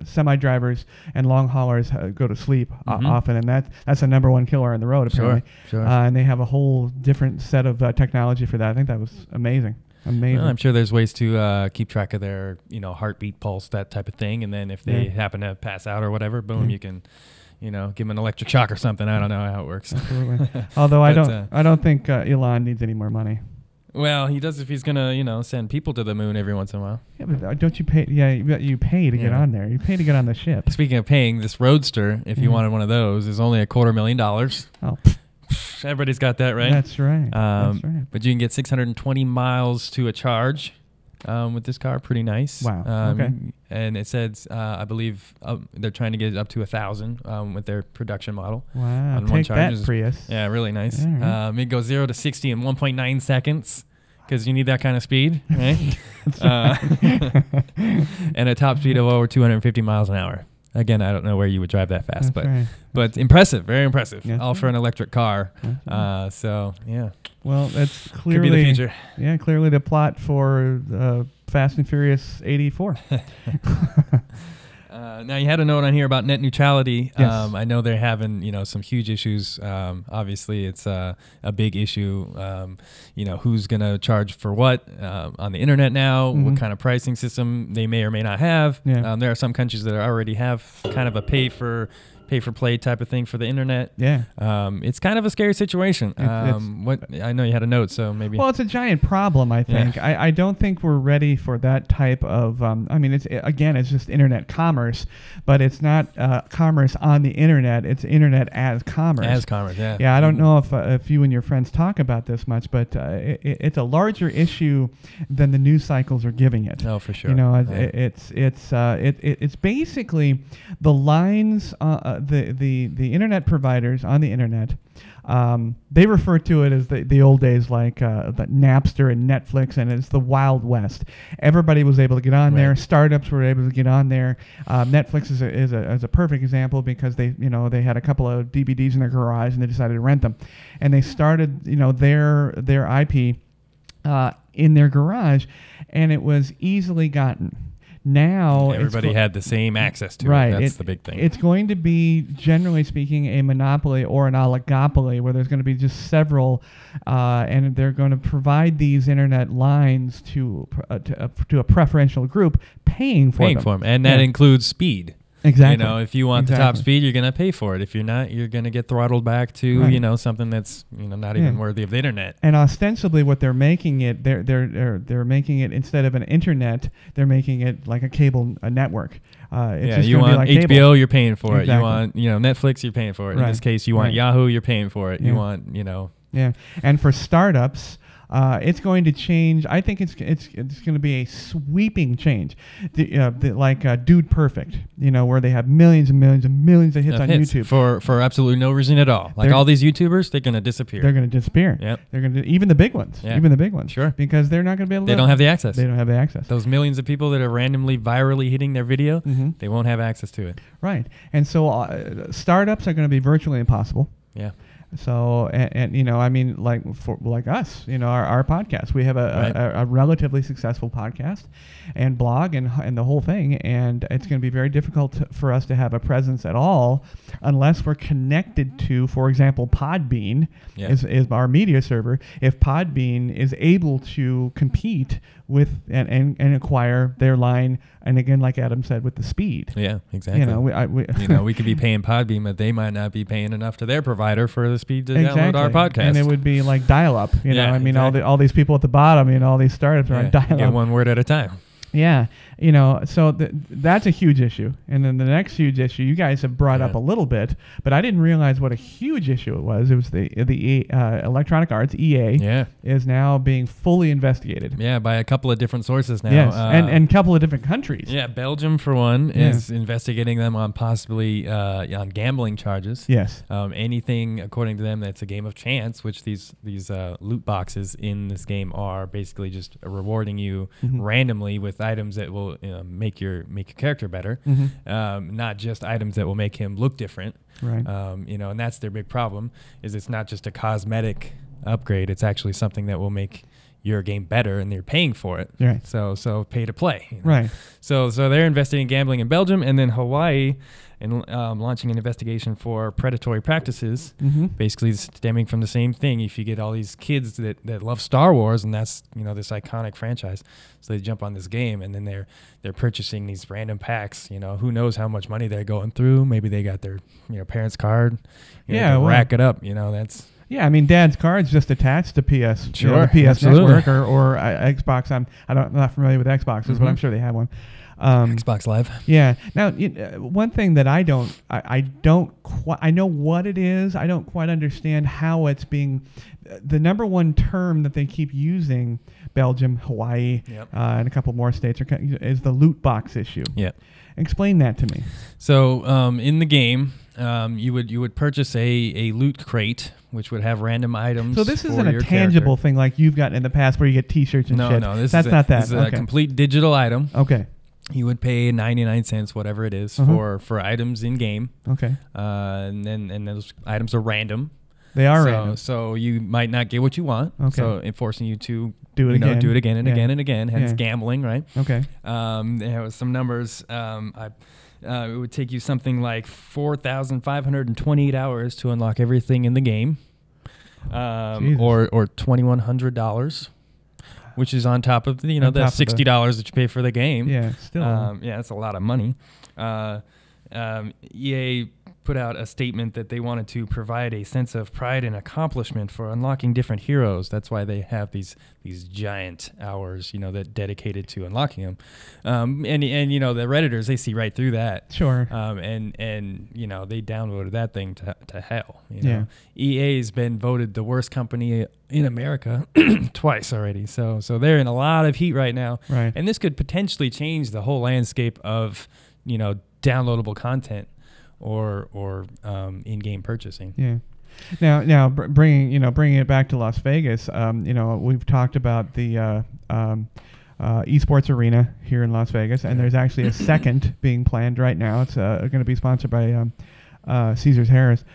semi drivers and long haulers go to sleep often, and that's the number one killer on the road apparently. Sure. And they have a whole different set of technology for that. I think that was amazing. Well, I'm sure there's ways to keep track of their, heartbeat, pulse, that type of thing, and then if they happen to pass out or whatever, boom, you can, give them an electric shock or something. I don't know how it works. Absolutely. Although I don't think Elon needs any more money. Well, he does if he's gonna, send people to the moon every once in a while. Yeah, but don't you pay? Yeah, you pay to get on there. You pay to get on the ship. Speaking of paying, this Roadster, if you wanted one of those, is only $250,000. Oh, everybody's got that, right? That's right. That's right. But you can get 620 miles to a charge with this car. Pretty nice. Wow. Okay. And it says, I believe they're trying to get it up to 1,000 with their production model. Wow. On Take that, Prius. Yeah, really nice. Yeah, right. It goes 0 to 60 in 1.9 seconds. Because you need that kind of speed, right? And a top speed of over 250 miles an hour. Again, I don't know where you would drive that fast, but impressive, very impressive. Yes, all for an electric car. Yes, So, yeah. Well, that's clearly could be the future. Yeah, clearly the plot for Fast and Furious 84. Now you had a note on here about net neutrality. Yes. I know they're having some huge issues. Obviously, it's a big issue. Who's going to charge for what on the internet now? What kind of pricing system they may or may not have. Yeah. There are some countries that already have kind of a pay for play type of thing for the internet. Yeah. It's kind of a scary situation. I know you had a note, so maybe. Well, it's a giant problem, I think. Yeah. I don't think we're ready for that type of. It's just internet commerce, but it's not commerce on the internet. It's internet as commerce. As commerce, yeah. Yeah, I don't know if you and your friends talk about this much, but it's a larger issue than the news cycles are giving it. Oh, for sure. It's basically the lines. The internet providers on the internet, they refer to it as the old days, like the Napster and Netflix, and it's the Wild West. Everybody was able to get on there. Startups were able to get on there. Netflix is a perfect example because they had a couple of DVDs in their garage and they decided to rent them, and they started their IP in their garage, and it was easily gotten. Now everybody had the same access to right. it. That's the big thing. It's going to be, generally speaking, a monopoly or an oligopoly where there's going to be just several, and they're going to provide these internet lines to a preferential group, paying for them. And that includes speed. Exactly. If you want the top speed, you're going to pay for it. If you're not, you're going to get throttled back to, something that's, not even worthy of the internet. And ostensibly what they're making it, they're making it, instead of an internet, they're making it like a cable network. You want like HBO, cable. you're paying for it. Exactly. You want, Netflix, you're paying for it. In this case, you want Yahoo, you're paying for it. You want, Yeah. And for startups, it's going to change. I think it's going to be a sweeping change, like Dude Perfect, where they have millions and millions and millions of hits on YouTube for absolutely no reason at all. Like all these YouTubers, they're going to disappear. They're going to disappear. Yep. They're going to even the big ones. Yeah. Even the big ones. Sure. Because they're not going to be able to. They don't have the access. They don't have the access. Those millions of people that are randomly virally hitting their video, they won't have access to it. Right. And so startups are going to be virtually impossible. Yeah. So like us, our podcast, we have a relatively successful podcast and blog and the whole thing, and it's going to be very difficult for us to have a presence at all unless we're connected to, for example, Podbean is our media server. If Podbean is able to compete with and acquire their line, and again, like Adam said, with the speed. Yeah, exactly. We could be paying Podbean, but they might not be paying enough to their provider for the speed to download our podcast. And it would be like dial-up. Exactly. All these people at the bottom, all these startups are on dial-up. Get one word at a time. Yeah, so that's a huge issue. And then the next huge issue you guys have brought up a little bit, but I didn't realize what a huge issue it was. It was the Electronic Arts, EA, is now being fully investigated. Yeah, by a couple of different sources now. Yes, and a couple of different countries. Yeah, Belgium, for one, is investigating them on possibly on gambling charges. Yes. Anything, according to them, that's a game of chance, which these loot boxes in this game are basically just rewarding you randomly without items that will make your character better, not just items that will make him look different. Right. And that's their big problem. Is it's not just a cosmetic upgrade; it's actually something that will make your game better, and they're paying for it. Right. So pay to play. Right. So they're investigating gambling in Belgium, and then Hawaii, and launching an investigation for predatory practices, basically stemming from the same thing. If you get all these kids that love Star Wars, and that's this iconic franchise, so they jump on this game, and then they're purchasing these random packs. Who knows how much money they're going through? Maybe they got their parents' card. Rack it up. That's. Yeah, I mean, Dad's card's just attached to PS, Sure, the PS absolutely. Network or Xbox. I'm not familiar with Xboxes, but I'm sure they have one. Xbox Live. Yeah. Now, one thing that I know what it is. I don't quite understand how it's being. The number one term that they keep using, Belgium, Hawaii, and a couple more states, is the loot box issue. Yeah. Explain that to me. So in the game, you would purchase a loot crate, which would have random items. So this isn't your a tangible character. thing like you've gotten in the past where you get T-shirts and shit. No, That's not that. This is a complete digital item. Okay. You would pay 99 cents, whatever it is, for items in game. Okay. And those items are random. They are random. So you might not get what you want. Okay. So forcing you to do it again. Do it again and again and again. Hence gambling, right? Okay. There was some numbers. It would take you something like 4,528 hours to unlock everything in the game, or $2,100, which is on top of the $60 that you pay for the game. Yeah, still. That's a lot of money. EA put out a statement that they wanted to provide a sense of pride and accomplishment for unlocking different heroes. That's why they have these giant hours, that dedicated to unlocking them. And the Redditors, they see right through that. Sure. And they downvoted that thing to hell. Yeah. EA's been voted the worst company in America twice already. So they're in a lot of heat right now. Right. And this could potentially change the whole landscape of, downloadable content or in-game purchasing. Yeah. Now, bringing it back to Las Vegas. We've talked about the esports arena here in Las Vegas, and there's actually a second being planned right now. It's going to be sponsored by Caesars Harris.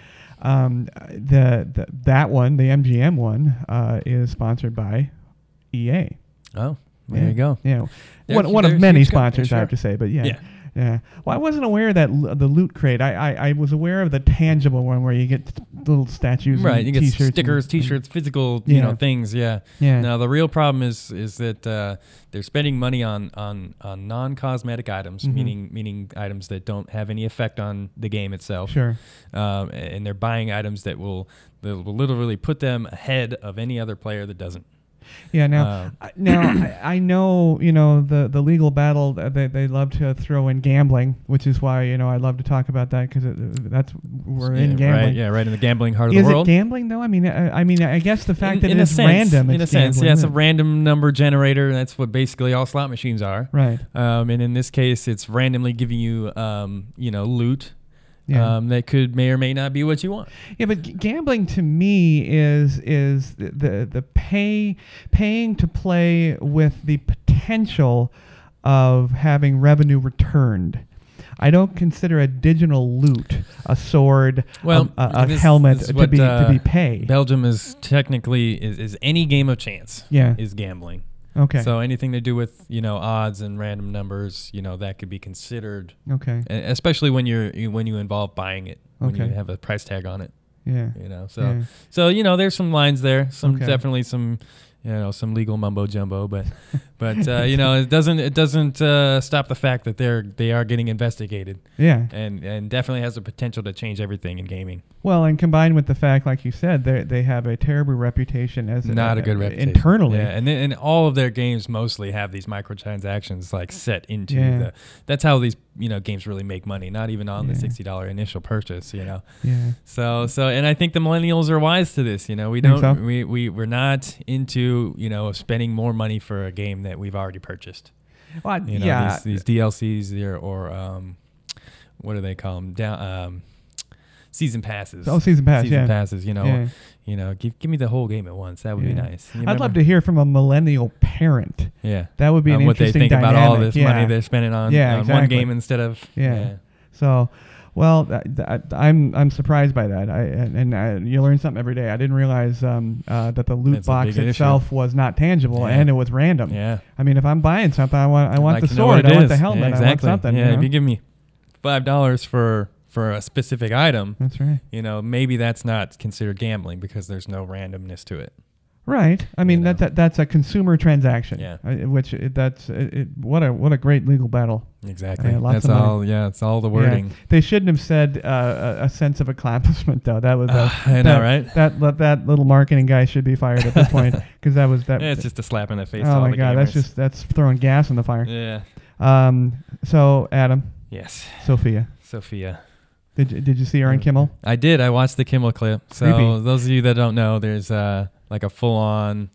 That one, the MGM one, is sponsored by EA. Oh, there you go. Yeah, one of many sponsors, I have to say, but yeah. Yeah. Well, I wasn't aware that the loot crate. I was aware of the tangible one where you get little statues, right? And You get T-shirts, stickers, T-shirts, physical, things. Yeah. Yeah. Now the real problem is that they're spending money on non-cosmetic items, meaning items that don't have any effect on the game itself. Sure. And they're buying items that will literally put them ahead of any other player that doesn't. Yeah. Now I know the legal battle they love to throw in gambling, which is why I love to talk about that because we're in gambling. Right in the gambling heart of the world. Is it gambling though? I mean, I guess the fact that it's random. In a sense, yeah, it's a random number generator. That's what basically all slot machines are. Right. And in this case, it's randomly giving you loot. Yeah. That may or may not be what you want. Yeah, but gambling to me is the paying to play with the potential of having revenue returned. I don't consider a digital loot, a sword, a helmet to be pay. Belgium is technically is any game of chance. Yeah. Is gambling. Okay. So anything to do with odds and random numbers, that could be considered. Okay. Especially when you involve buying it, when you have a price tag on it. Yeah. So there's some lines there, definitely some some legal mumbo jumbo, but it doesn't stop the fact that they are getting investigated. Yeah. And definitely has the potential to change everything in gaming. Well, and combined with the fact, like you said, they have a terrible reputation as not a good reputation internally. Yeah, and all of their games mostly have these microtransactions like set into that's how these games really make money. Not even on the $60 initial purchase. Yeah. So and I think the millennials are wise to this. We're not into spending more money for a game that we've already purchased. Well, these DLCs or what do they call them? season passes. Oh, season passes. Yeah. Give me the whole game at once. That would be nice. I'd love to hear from a millennial parent. Yeah, that would be an what they interesting think dynamic. about all this money they're spending on one game instead of So, well, I'm surprised by that. You learn something every day. I didn't realize that the loot box itself was not tangible and it was random. Yeah. I mean, if I'm buying something, I want like the to know what sword, it I want is. the helmet, exactly. I want something. Yeah, if you give me $5 for a specific item, that's right. Maybe that's not considered gambling because there's no randomness to it. Right. I mean that's a consumer transaction. Yeah. What a great legal battle. Exactly. Lots that's of money. all. Yeah. It's all the wording. Yeah. They shouldn't have said a sense of accomplishment though. That was I know, right? That little marketing guy should be fired at this point because that was that. Yeah, it's just a slap in the face. Oh to my God, gamers. that's throwing gas in the fire. Yeah. So Adam. Yes. Sophia. Did you see her on Kimmel? I did. I watched the Kimmel clip. So Creepy. those of you that don't know, there's like a full-on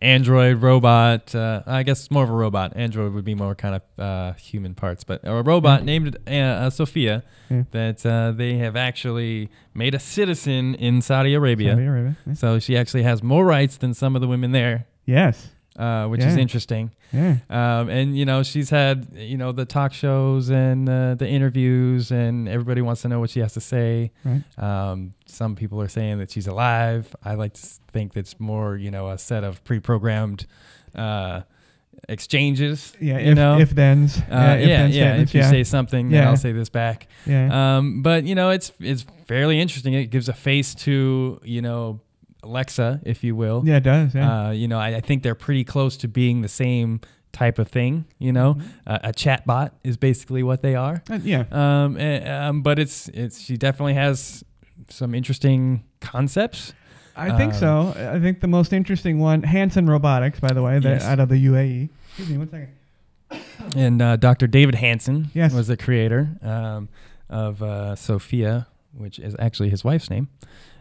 android robot. I guess more of a robot. Android would be more kind of human parts, but a robot named Sophia that they have actually made a citizen in Saudi Arabia. Yeah. So she actually has more rights than some of the women there. Yes. Which is interesting. Yeah. And she's had the talk shows and the interviews, and everybody wants to know what she has to say. Right. Some people are saying that she's alive. I like to think that's more a set of pre-programmed exchanges. Yeah. If thens. If you say something, then I'll say this back. Yeah. But it's fairly interesting. It gives a face to Alexa, if you will. Yeah, it does. Yeah. I think they're pretty close to being the same type of thing. A chat bot is basically what they are. But she definitely has some interesting concepts. I think so. I think the most interesting one, Hanson Robotics, by the way, out of the UAE. Excuse me, 1 second. And Dr. David Hanson Yes. was the creator of Sophia, which is actually his wife's name.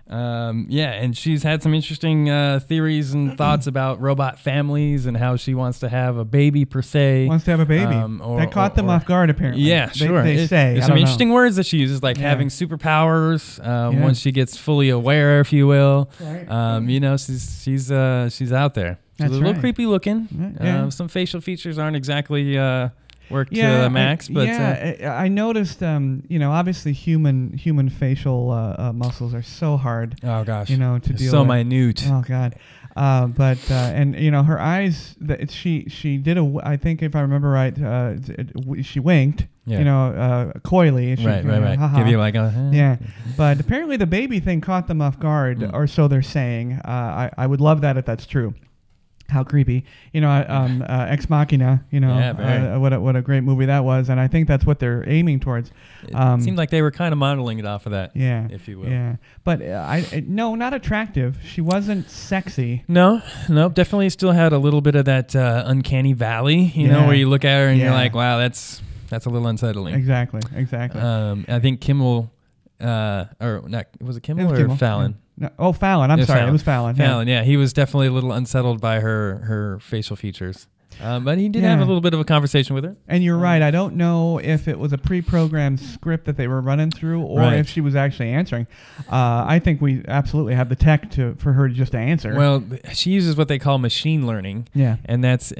And she's had some interesting theories and thoughts about robot families and how she wants to have a baby per se. Wants to have a baby. That caught them off guard, apparently. Yeah, sure. They say. There's some interesting words that she uses, like having superpowers once she gets fully aware, if you will. Right. She's out there. She's That's a little right. creepy looking. Yeah. Some facial features aren't exactly worked to the max, but I noticed. Obviously, human facial muscles are so hard. Oh gosh, to deal so with. minute. Oh God, but her eyes. She did I think if I remember right, she winked. Coyly. Right. Give you like a yeah, but apparently the baby thing caught them off guard, or so they're saying. I would love that if that's true. How creepy, Ex Machina, what a great movie that was, and I think that's what they're aiming towards. It seemed like they were kind of modeling it off of that, if you will. Yeah, but no, not attractive. She wasn't sexy. No, definitely still had a little bit of that uncanny valley, where you look at her and you're like, wow, that's a little unsettling. Exactly. I think Kimmel, or not, was it Kimmel or Kimmel. Fallon? Yeah. No, Fallon. I'm sorry, it was Fallon. Fallon, yeah, he was definitely a little unsettled by her facial features. But he did have a little bit of a conversation with her. And you're right. I don't know if it was a pre-programmed script that they were running through or if she was actually answering. I think we absolutely have the tech for her just to answer. Well, she uses what they call machine learning. Yeah. And that's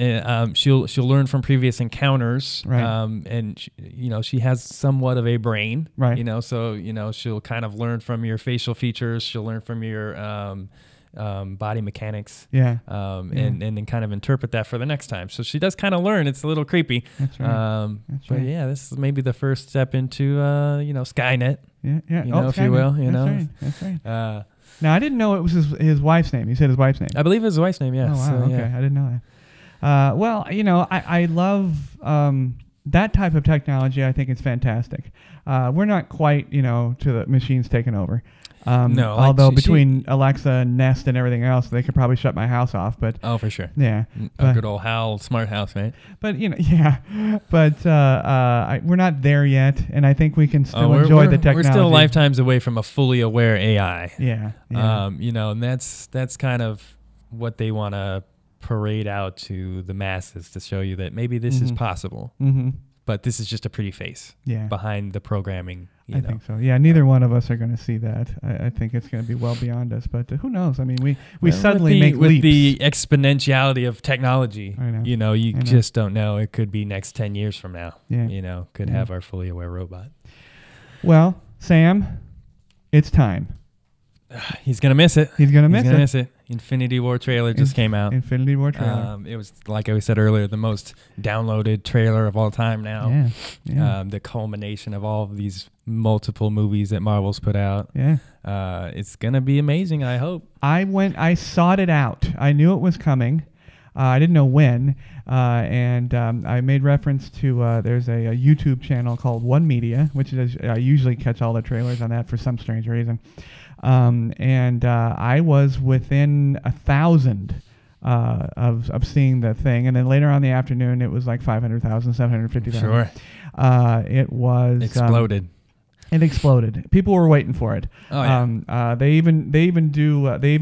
she'll learn from previous encounters. Right. And she has somewhat of a brain. Right. So she'll kind of learn from your facial features. She'll learn from your body mechanics. Yeah. And then kind of interpret that for the next time. So she does kind of learn. It's a little creepy. That's right. But yeah, this is maybe the first step into Skynet. Yeah. If you will. That's right. Now I didn't know it was his wife's name. You said his wife's name. I believe it was his wife's name. Yeah. Oh wow. So, okay, yeah. I didn't know that. I love that type of technology. I think it's fantastic. We're not quite to the machines taking over. No, although between Alexa and Nest and everything else, they could probably shut my house off. But for sure, yeah, a good old Hal smart house, right? But but we're not there yet, and I think we can still enjoy the technology. We're still lifetimes away from a fully aware AI. Yeah. And that's kind of what they want to parade out to the masses to show you that maybe this is possible. Mm-hmm. But this is just a pretty face behind the programming. I think so. Yeah, neither one of us are going to see that. I think it's going to be well beyond us. But who knows? I mean, we suddenly make with leaps. the exponentiality of technology. I know. You know, you just don't know. It could be next 10 years from now. Yeah. You know, could have our fully aware robot. Well, Sam, it's time. He's gonna miss it. He's gonna miss it. Infinity War trailer just came out. Infinity War trailer. It was, like I said earlier, the most downloaded trailer of all time now. Yeah. The culmination of all of these multiple movies that Marvel's put out. Yeah. It's gonna be amazing. I hope. I sought it out. I knew it was coming. I didn't know when, and I made reference to there's a YouTube channel called One Media, which is I usually catch all the trailers on that for some strange reason. And I was within 1,000 of seeing the thing, and then later on in the afternoon it was like 500,000, 750,000. Sure. It was Exploded. It exploded. People were waiting for it. Oh yeah. They even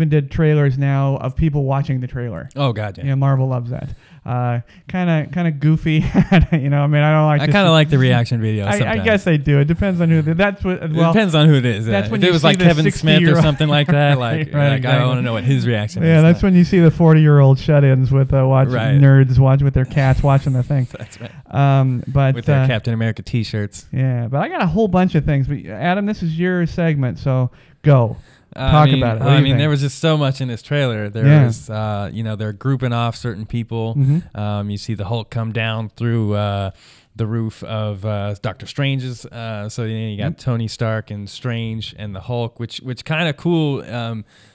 did trailers now of people watching the trailer. Oh god, yeah. Yeah, Marvel loves that. Kind of goofy. You know, I mean, I don't like. I kind of like the reaction videos. I guess they do. It depends on who. That's what. Well, it depends on who it is. That's when if you it was see like the Kevin Smith or 60-year-old something like that, like, right, exactly. I want to know what his reaction is. Yeah, that's when you see the 40-year-old shut-ins with nerds watch with their cats watching the thing. That's right. But with their Captain America T-shirts. Yeah, but I got a whole bunch of things. But Adam, this is your segment, so go. Talk about it. I mean, there was just so much in this trailer. There was, they're grouping off certain people. Mm-hmm. You see the Hulk come down through the roof of Doctor Strange's. So you got Tony Stark and Strange and the Hulk, which kind of cool.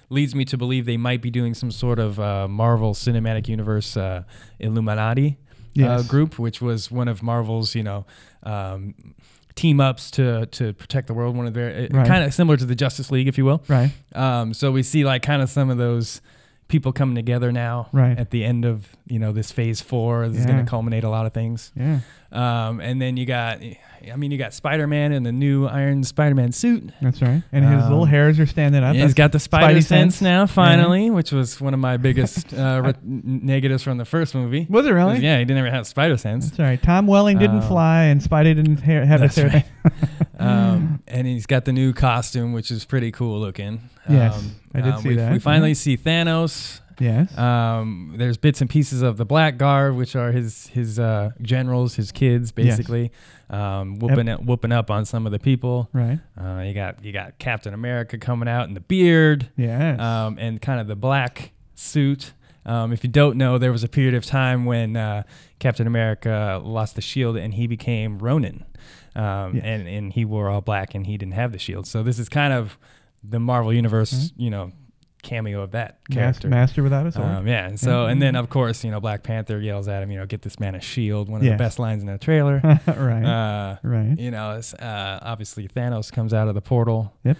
Leads me to believe they might be doing some sort of Marvel Cinematic Universe Illuminati group, which was one of Marvel's, team ups to protect the world. One of their kind of similar to the Justice League, if you will. Right. So we see like kind of some of those people coming together now. Right. At the end of this phase 4. This is going to culminate a lot of things. Yeah. And then you got Spider-Man in the new Iron Spider-Man suit. That's right. And his little hairs are standing up. Yeah, he's got the Spidey sense now, finally, which was one of my biggest negatives from the first movie. Was it really? Yeah, he didn't ever have Spider sense. That's right. Tom Welling didn't fly, and Spidey didn't have his hair. Right. And he's got the new costume, which is pretty cool looking. Yes, I did see that. We finally see Thanos. Yes. There's bits and pieces of the Black Guard, which are his generals, his kids, basically, whooping up on some of the people. Right. You got Captain America coming out in the beard. Yes. And kind of the black suit. If you don't know, there was a period of time when Captain America lost the shield and he became Ronin. And he wore all black and he didn't have the shield. So this is kind of the Marvel Universe, cameo of that character. Master without a sword. And so, and then of course, Black Panther yells at him, get this man a shield. One of the best lines in the trailer. Right. Right. It's, obviously Thanos comes out of the portal. Yep.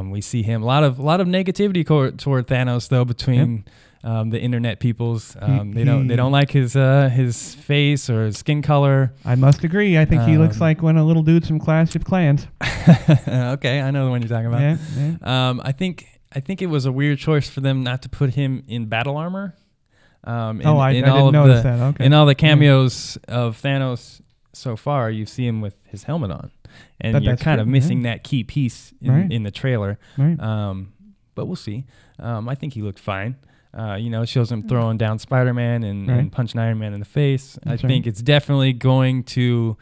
We see him. A lot of negativity toward Thanos though between the internet peoples. They don't like his face or his skin color. I must agree. I think he looks like one of the little dudes from Clash of Clans. Okay, I know the one you're talking about. Yeah. I think it was a weird choice for them not to put him in battle armor. I didn't notice that. Okay. In all the cameos of Thanos so far, you see him with his helmet on, and you're kind of missing that key piece in the trailer. Right. But we'll see. I think he looked fine. It shows him throwing down Spider-Man and punching Iron Man in the face. I think it's definitely going to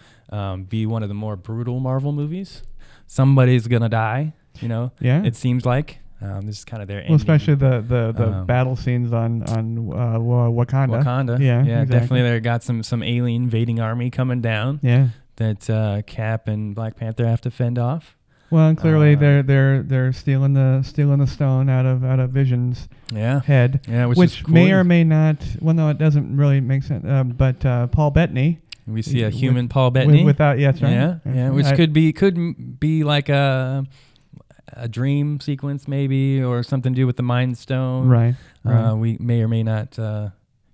be one of the more brutal Marvel movies. Somebody's gonna die. It seems like. This is kind of their ending. Well, especially the battle scenes on Wakanda. Wakanda. Yeah, exactly. Definitely. They got some alien invading army coming down. Yeah. That Cap and Black Panther have to fend off. Well, and clearly they're stealing the stone out of Vision's head. Yeah, which may or may not. Well, no, it doesn't really make sense. But Paul Bettany. We see a human Paul Bettany. Without, that's right. Yeah, which could be like a dream sequence maybe, or something to do with the Mind Stone. Right. We may or may not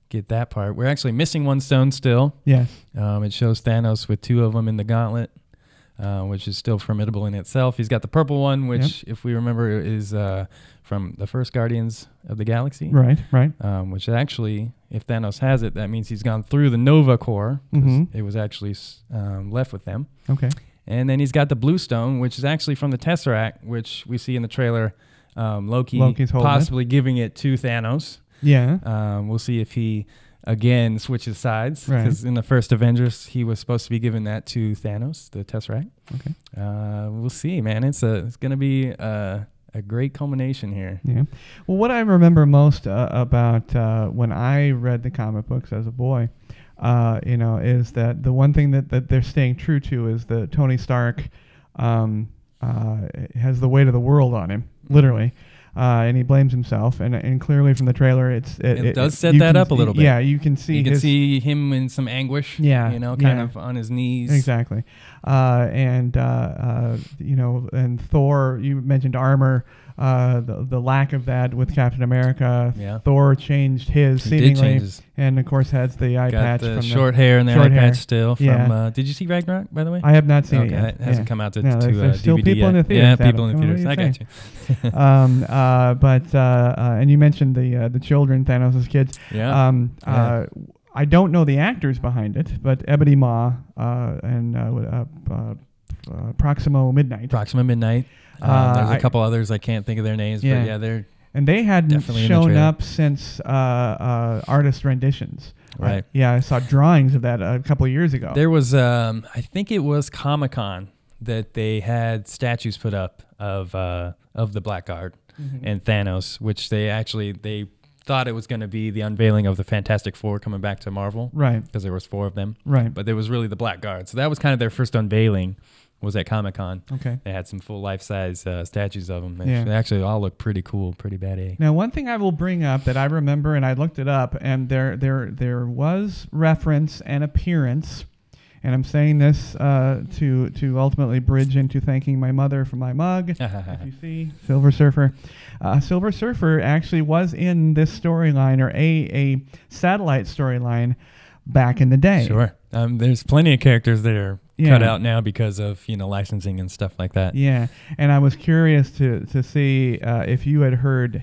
get that part. We're actually missing one stone still. Yes. It shows Thanos with 2 of them in the gauntlet, which is still formidable in itself. He's got the purple one, which, if we remember, is from the first Guardians of the Galaxy. Right. Which actually, if Thanos has it, that means he's gone through the Nova Core. It was actually left with them. Okay. And then he's got the Blue Stone, which is actually from the Tesseract, which we see in the trailer. Loki's possibly giving it to Thanos. Yeah. We'll see if he again switches sides, Right. because in the first Avengers he was supposed to be giving that to Thanos, the Tesseract. Okay. We'll see, man. It's going to be a great culmination here. Yeah. Well, what I remember most about when I read the comic books as a boy, is that the one thing that they're staying true to is that Tony Stark has the weight of the world on him, literally. And he blames himself, and clearly from the trailer, it does set that up a little bit. Yeah, you can see you can see him in some anguish. Yeah, kind of on his knees. Exactly, and Thor. You mentioned armor. The lack of that with Captain America. Yeah. Thor changed his He seemingly, did change his. And of course has the eye Got patch the from short hair and the short eye hair. patch still. From, Yeah. Did you see Ragnarok, by the way? I have not seen it Okay, yet. it hasn't come out to there's still DVD people yet. in the theaters. Yeah, people in the Adam. theaters. What I are got you you. and you mentioned the children, Thanos' kids. Yeah. I don't know the actors behind it, but Ebony Maw and Proximo Midnight. Proxima Midnight. There's a couple others I can't think of their names, but yeah, they're and they hadn't definitely in the shown trailer. up since artist renditions. Right. I saw drawings of that a couple of years ago. There was, I think it was Comic-Con that they had statues put up of the Blackguard and Thanos, which they thought it was going to be the unveiling of the Fantastic Four coming back to Marvel. Right. Because there was 4 of them. Right. But there was really the Blackguard. So that was kind of their first unveiling, was at Comic-Con. Okay. They had some full life-size statues of them. Yeah. They actually all look pretty cool, pretty bad A. Now, one thing I will bring up that I remember, and I looked it up, and there was reference and appearance, and I'm saying this to ultimately bridge into thanking my mother for my mug. If you see, Silver Surfer. Silver Surfer actually was in this storyline, or a satellite storyline, back in the day. Sure. There's plenty of characters that are Yeah. cut out now because of licensing and stuff like that. Yeah, and I was curious to see if you had heard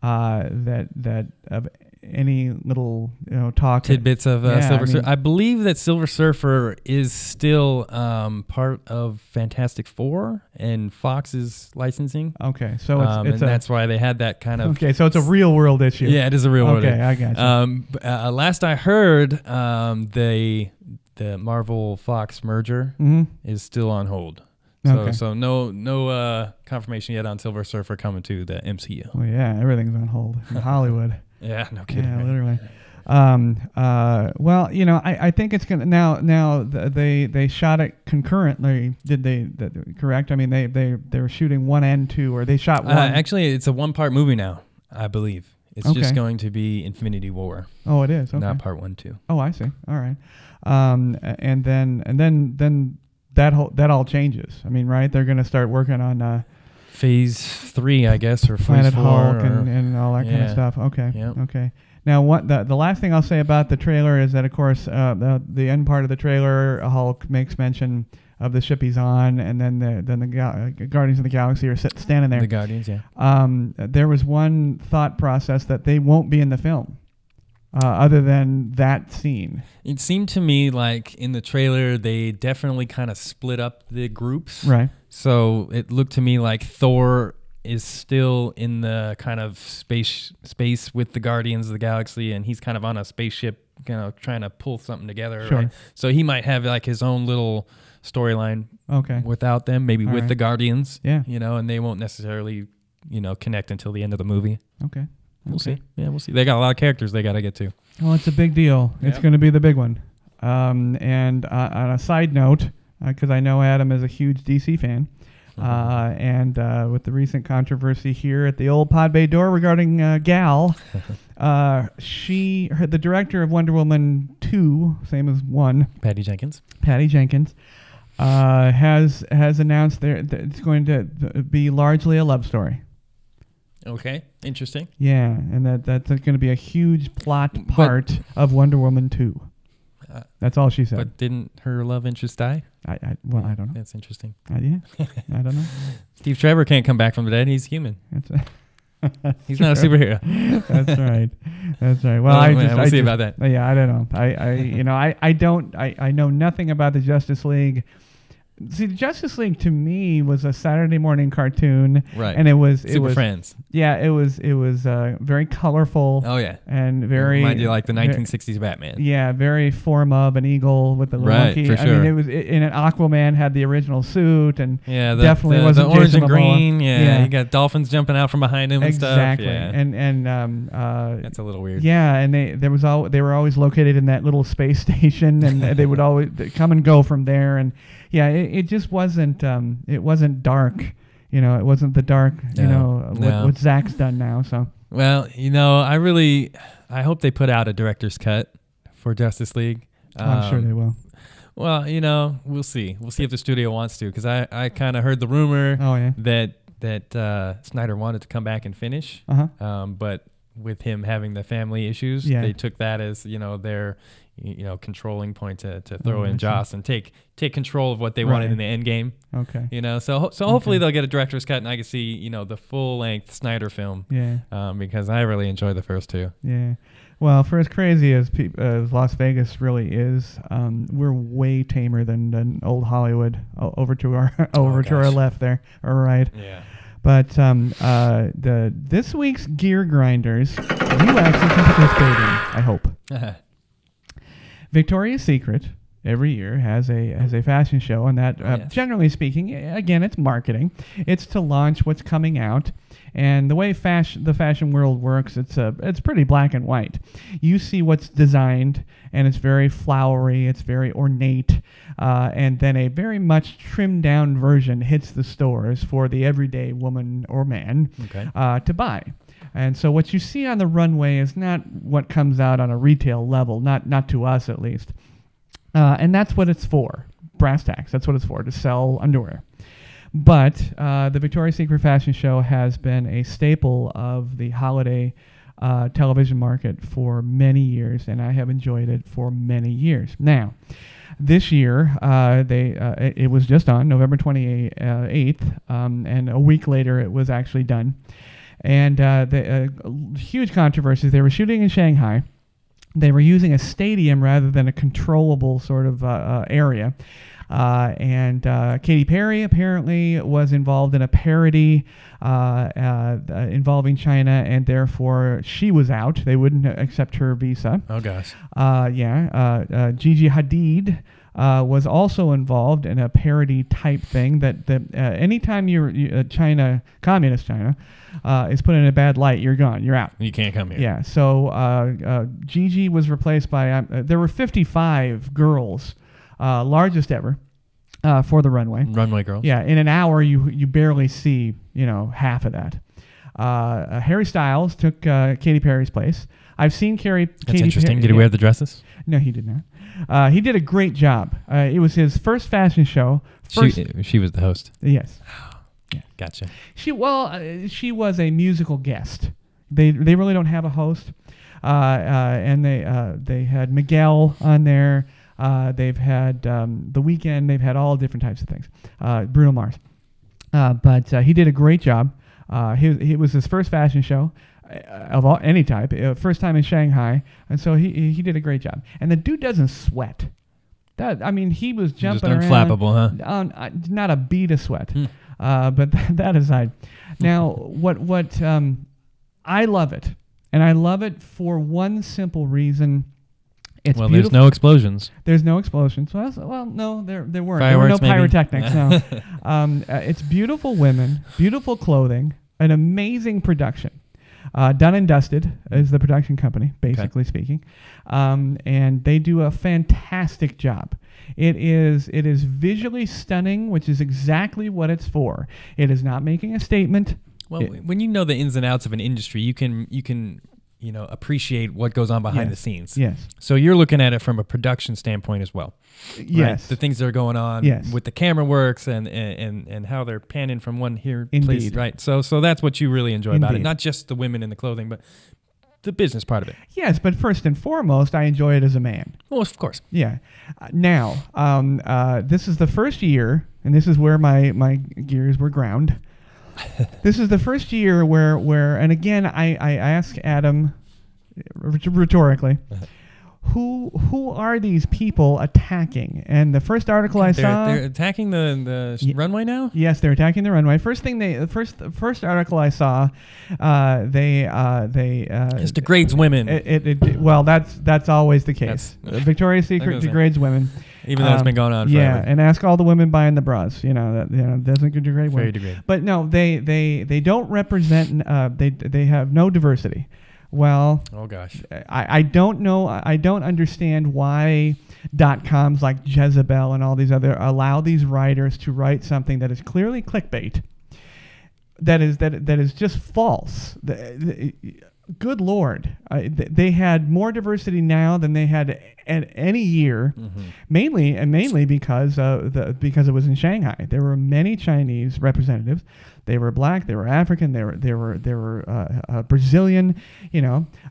that of any little talk Tidbits of Yeah, Silver Surfer. mean- I believe that Silver Surfer is still part of Fantastic Four and Fox's licensing. Okay, so and that's why they had that kind of. Okay, so it's a real world issue. Yeah, it is a real world. Okay, I got you. Last I heard, the Marvel Fox merger is still on hold. Okay. So no confirmation yet on Silver Surfer coming to the MCU. Well, yeah, everything's on hold in Hollywood. Yeah, no kidding. Yeah, right? literally. Well, I think it's gonna now. They shot it concurrently. Did they? Correct. I mean, they were shooting 1 and 2, or they shot one. Actually, it's a 1-part movie now, I believe. It's Okay. just going to be Infinity War, Oh, it is. Okay. not part 1, 2. Oh, I see. All right. And then that all changes. I mean, right? They're gonna start working on Phase 3, I guess, or Planet Phase 4. Hulk and all that kind of Yeah. stuff. Okay. Yep. Okay. Now, what the last thing I'll say about the trailer is that, of course, the end part of the trailer, Hulk makes mention of the ship he's on, and then the Guardians of the Galaxy are standing there. The Guardians, yeah. There was one thought process that they won't be in the film, other than that scene. It seemed to me like in the trailer they definitely kind of split up the groups. Right. So it looked to me like Thor is still in the kind of space with the Guardians of the Galaxy, and he's kind of on a spaceship, trying to pull something together. Sure. Right? So he might have like his own little storyline Okay. without them, maybe All with right. the Guardians. Yeah. And they won't necessarily, connect until the end of the movie. Okay. We'll Okay. see. Yeah, we'll see. They got a lot of characters they got to get to. Well, it's a big deal. It's Yep. going to be the big one. And on a side note, because I know Adam is a huge DC fan, and with the recent controversy here at the old Pod Bay door regarding Gal, the director of Wonder Woman 2, same as 1, Patty Jenkins. Patty Jenkins, has announced that it's going to be largely a love story. Okay, interesting. Yeah, and that's going to be a huge plot part of Wonder Woman 2. That's all she said. But didn't her love interest die? I don't know. That's interesting. Yeah, I don't know. Steve Trevor can't come back from the dead. He's human. That's He's not a superhero. That's right. That's right. Well, We'll see about that. Yeah, I don't know. I know nothing about the Justice League. See, Justice League to me was a Saturday morning cartoon, Right. And it was Super Friends. Yeah, it was very colorful. Oh yeah, and very remind you like the 1960s Batman. Yeah, very form of an eagle with the little Right, monkey. for I mean, sure. it was in an Aquaman had the original suit, and definitely the wasn't orange Jason and Momoa. green. Yeah, you got dolphins jumping out from behind him Exactly. and stuff. Yeah, And that's a little weird. Yeah, and they were always located in that little space station, and they would always come and go from there. And yeah, it just wasn't dark. You know, it wasn't the dark. What Zach's done now. So well, I hope they put out a director's cut for Justice League. I'm sure they will. Well, we'll see. We'll see if the studio wants to, because I kind of heard the rumor that Snyder wanted to come back and finish. But with him having the family issues, they took that as their controlling point to throw in Joss and take control of what they wanted in the end game. Okay. So hopefully they'll get a director's cut and I can see the full length Snyder film. Yeah. Because I really enjoy the first two. Yeah. Well, for as crazy as Las Vegas really is, we're way tamer than old Hollywood. Over to our left there, or right. Yeah. But this week's Gear Grinders, you actually can participate in, I hope. Victoria's Secret every year has a fashion show, and that generally speaking, again, it's marketing. It's to launch what's coming out. And the way the fashion world works, it's pretty black and white. You see what's designed, and it's very flowery, it's very ornate, and then a very much trimmed down version hits the stores for the everyday woman or man to buy. And so what you see on the runway is not what comes out on a retail level, not to us at least. And that's what it's for, brass tacks. That's what it's for, to sell underwear. But the Victoria's Secret Fashion Show has been a staple of the holiday television market for many years, and I have enjoyed it for many years. Now, this year, it was just on November 28th, and a week later it was actually done. And huge controversies. They were shooting in Shanghai. They were using a stadium rather than a controllable sort of area. And Katy Perry apparently was involved in a parody involving China, and therefore she was out. They wouldn't accept her visa. Oh, gosh. Gigi Hadid was also involved in a parody type thing that anytime communist China, is put in a bad light, you're gone. You're out. You can't come here. Yeah. So Gigi was replaced by there were 55 girls. Largest ever for the runway. Runway girls. Yeah, in an hour you barely see half of that. Harry Styles took Katy Perry's place. I've seen Katy. That's interesting. Did he wear the dresses? No, he did not. He did a great job. It was his first fashion show. She was the host. Yes. Yeah. Gotcha. She was a musical guest. They really don't have a host, and they had Miguel on there. They've had The Weeknd. They've had all different types of things. Bruno Mars. But he did a great job. It was his first fashion show of any type. First time in Shanghai. And so he did a great job. And the dude doesn't sweat. He was jumping just around. Unflappable, huh? Not a bead of sweat. But that aside. Now, what I love it. And I love it for one simple reason. It's beautiful. There's no explosions. There's no explosions. Well, no, there weren't. Fireworks, there were no maybe? pyrotechnics. No. It's beautiful women, beautiful clothing, an amazing production. Dun and Dusted is the production company, basically speaking, and they do a fantastic job. It is visually stunning, which is exactly what it's for. It is not making a statement. Well, when you know the ins and outs of an industry, you can appreciate what goes on behind the scenes. Yes. So you're looking at it from a production standpoint as well. Yes. Right? The things that are going on with the camera works and how they're panning from one place. Right. So that's what you really enjoy about it. Not just the women in the clothing, but the business part of it. Yes, but first and foremost, I enjoy it as a man. Well, of course. Yeah. Now, this is the first year, and this is where my gears were ground. This is the first year where and again, I ask Adam rhetorically, who are these people attacking? And the first article I saw, they're attacking the runway now. yes, they're attacking the runway. The first article I saw, It degrades women. Well, that's always the case. Victoria's Secret degrades women, even though it's been going on forever. Yeah, and ask all the women buying the bras. That doesn't degrade women. Very degrading. But no, they don't represent. They have no diversity. Well, oh gosh, I don't know. I don't understand why .coms like Jezebel and all these other allow these writers to write something that is clearly clickbait. That is just false. Good Lord, they had more diversity now than they had at any year, mainly because it was in Shanghai. There were many Chinese representatives. They were black. They were African. They were Brazilian.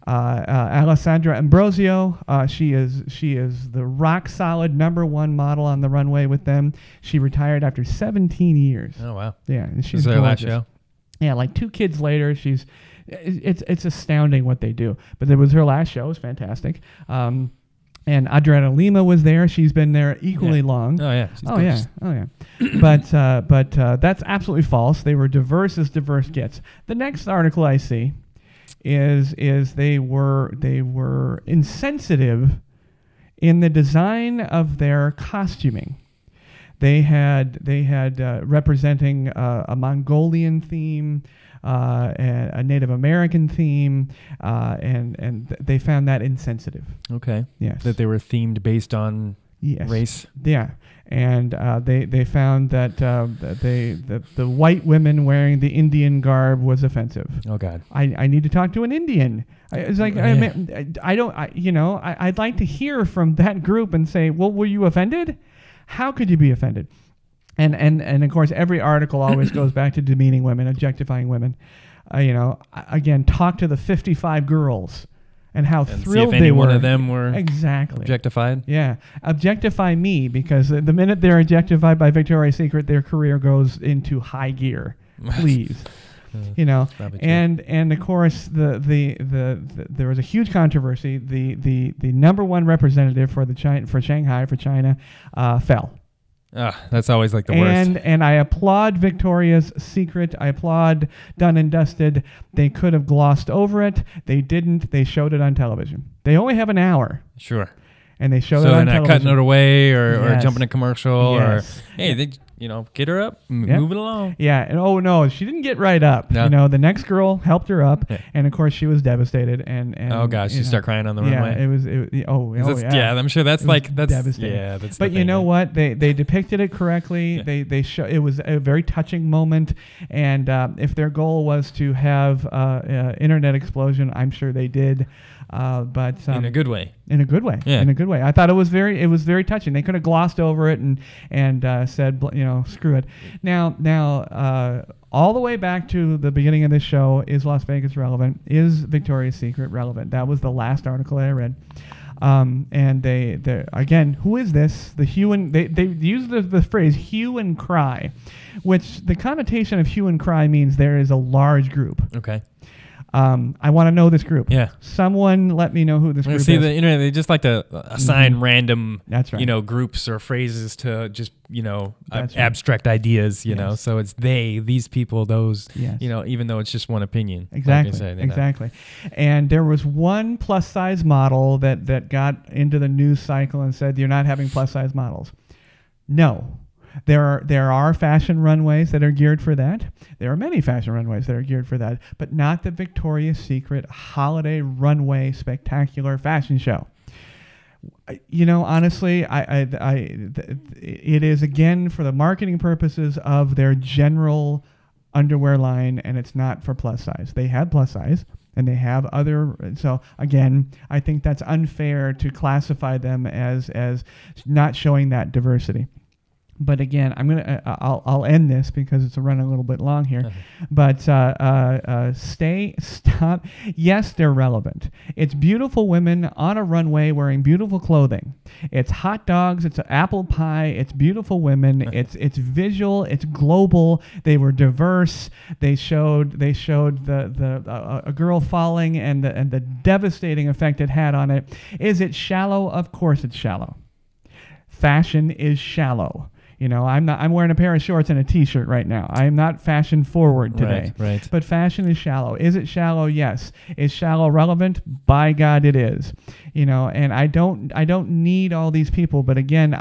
Alessandra Ambrosio. She is the rock solid #1 model on the runway with them. She retired after 17 years. Oh wow. Yeah, and she's Is her last show? Yeah, like 2 kids later, it's astounding what they do. But it was her last show. It was fantastic. And Adriana Lima was there. She's been there equally long. Oh yeah. Oh yeah. But that's absolutely false. They were diverse as diverse gets. The next article I see is they were insensitive in the design of their costuming. They had representing a Mongolian theme, a Native American theme, and they found that insensitive. Okay. Yes. That they were themed based on race. Yeah, and they found that the white women wearing the Indian garb was offensive. Oh God. I need to talk to an Indian. It's like I'd like to hear from that group and say, well, were you offended? How could you be offended? And of course, every article always goes back to demeaning women, objectifying women. Again, talk to the 55 girls and how thrilled see if any they were. one of them were exactly objectified. Yeah, objectify me, because the minute they're objectified by Victoria's Secret, their career goes into high gear. Please. And of course there was a huge controversy. The #1 representative for Shanghai for China fell. That's always like the worst. And I applaud Victoria's Secret. I applaud Done and Dusted. They could have glossed over it. They didn't. They showed it on television. They only have an hour. Sure. And they showed it on television. So they're not cutting it away or jumping a commercial or hey, they get her up, move it along. Yeah, and oh no, she didn't get right up. No. The next girl helped her up, and of course she was devastated. And oh gosh, she started crying on the runway. Yeah, I'm sure that's devastating. Yeah, that's. But you know what? They depicted it correctly. Yeah. They show it was a very touching moment, and if their goal was to have internet explosion, I'm sure they did. But in a good way. In a good way. Yeah. In a good way. I thought it was very touching. They could have glossed over it and said, screw it. Now, all the way back to the beginning of this show, is Las Vegas relevant? Is Victoria's Secret relevant? That was the last article I read. And they again, who is this? They use the phrase hue and cry, which the connotation of hue and cry means there is a large group. Okay. I want to know this group. Yeah. Someone let me know who this group is. See, the internet, they just like to assign random, That's right. groups or phrases to just, That's abstract ideas, you know. Yes. So it's these people, those, Yes. even though it's just one opinion. Exactly. Like I said, Exactly. And there was one plus size model that got into the news cycle and said, you're not having plus size models. No. There are fashion runways that are geared for that. There are many fashion runways that are geared for that, but not the Victoria's Secret Holiday Runway Spectacular Fashion Show. Honestly, it is again for the marketing purposes of their general underwear line, and it's not for plus size. They had plus size, and they have other. So again, I think that's unfair to classify them as not showing that diversity. But again, I'll end this because it's running a little bit long here. But stop. Yes, they're relevant. It's beautiful women on a runway wearing beautiful clothing. It's hot dogs. It's apple pie. It's beautiful women. It's visual. It's global. They were diverse. They showed a girl falling and the devastating effect it had on it. Is it shallow? Of course, it's shallow. Fashion is shallow. I'm wearing a pair of shorts and a t-shirt right now. I am not fashion forward today. Right. But fashion is shallow. Is it shallow? Yes. Is shallow relevant? By God, it is. And I don't need all these people, but again,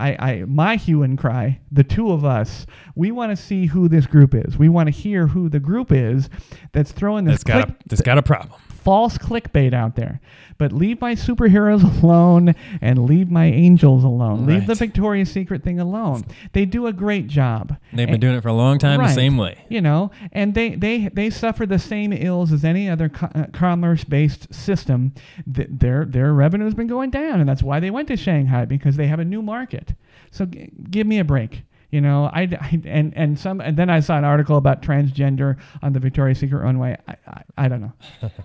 my hue and cry, the two of us, we want to see who this group is. We want to hear who the group is that's throwing this that's got a problem. False clickbait out there. But leave my superheroes alone and leave my angels alone. Right. Leave the Victoria's Secret thing alone. They do a great job. They've been doing it for a long time the same way. And they suffer the same ills as any other commerce-based system. Their revenue has been going down, and that's why they went to Shanghai, because they have a new market. So give me a break. And then I saw an article about transgender on the Victoria's Secret runway. I don't know.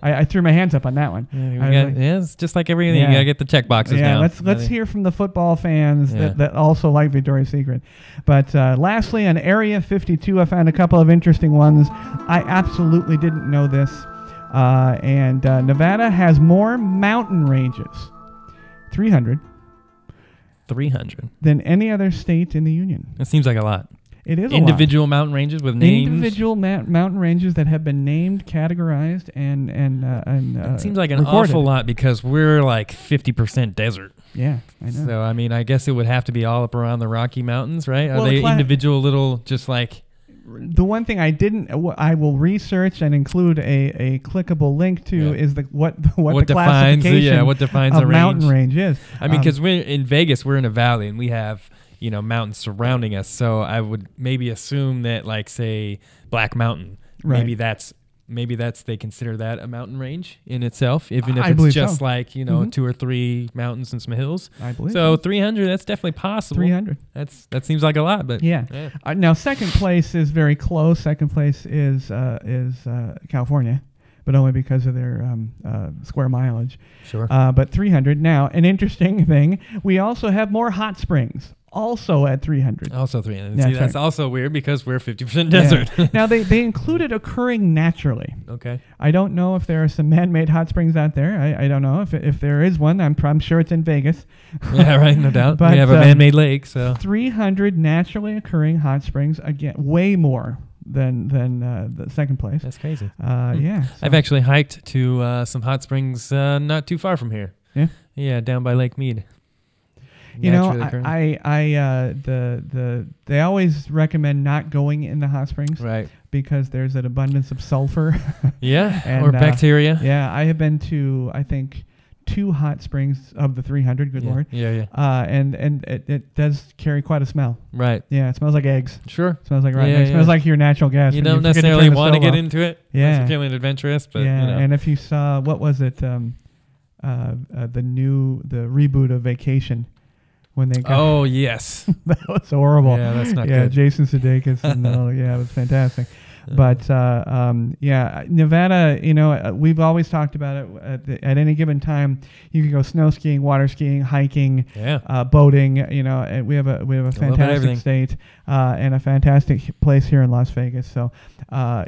I threw my hands up on that one. It's just like everything. You gotta get the check boxes down. Let's hear from the football fans that also like Victoria's Secret. But lastly, on Area 52, I found a couple of interesting ones. I absolutely didn't know this. And Nevada has more mountain ranges, 300. 300 than any other state in the union. That seems like a lot. It is individual mountain ranges with names. Individual mountain ranges that have been named, categorized, and it seems like an recorded. awful lot because we're like 50% desert. Yeah, I know. So I guess it would have to be all up around the Rocky Mountains, right? Are they individual little, just like? The one thing I will research and include a clickable link to is what the classification what defines of a mountain range is. Because we're in Vegas, we're in a valley and we have mountains surrounding us. So I would maybe assume that, like, say Black Mountain, maybe that's they consider that a mountain range in itself, even if it's just like 2 or 3 mountains and some hills. I believe so. 300, that's definitely possible. 300. That seems like a lot, but yeah. Now second place is very close. Second place is California, but only because of their square mileage. Sure. But 300. Now, an interesting thing, we also have more hot springs. Also at 300. Also 300. Yeah, See, that's also weird because we're 50% desert. Yeah. Now, they included occurring naturally. Okay. I don't know if there are some man-made hot springs out there. I don't know. If there is one, I'm sure it's in Vegas. Yeah, right, no doubt. But, we have a man-made lake. So 300 naturally occurring hot springs, again, way more than the second place. That's crazy. Yeah. So. I've actually hiked to some hot springs not too far from here. Yeah? Yeah, down by Lake Mead. They always recommend not going in the hot springs, right? Because there's an abundance of sulfur, and, or bacteria. Yeah, I have been to, I think, 2 hot springs of the 300. Good Lord. Yeah. And it does carry quite a smell. Right. Yeah, it smells like eggs. Sure. It smells like rotten eggs. It smells like your natural gas. You don't necessarily want to get into it. Yeah. Unless you're feeling adventurous, but And if you saw, what was it? The reboot of Vacation. When they got yes. That was horrible. Yeah, that's not good. Jason Sudeikis and it was fantastic. But Nevada, we've always talked about it. At any given time, you can go snow skiing, water skiing, hiking, boating. And we have a fantastic state and a fantastic place here in Las Vegas. So,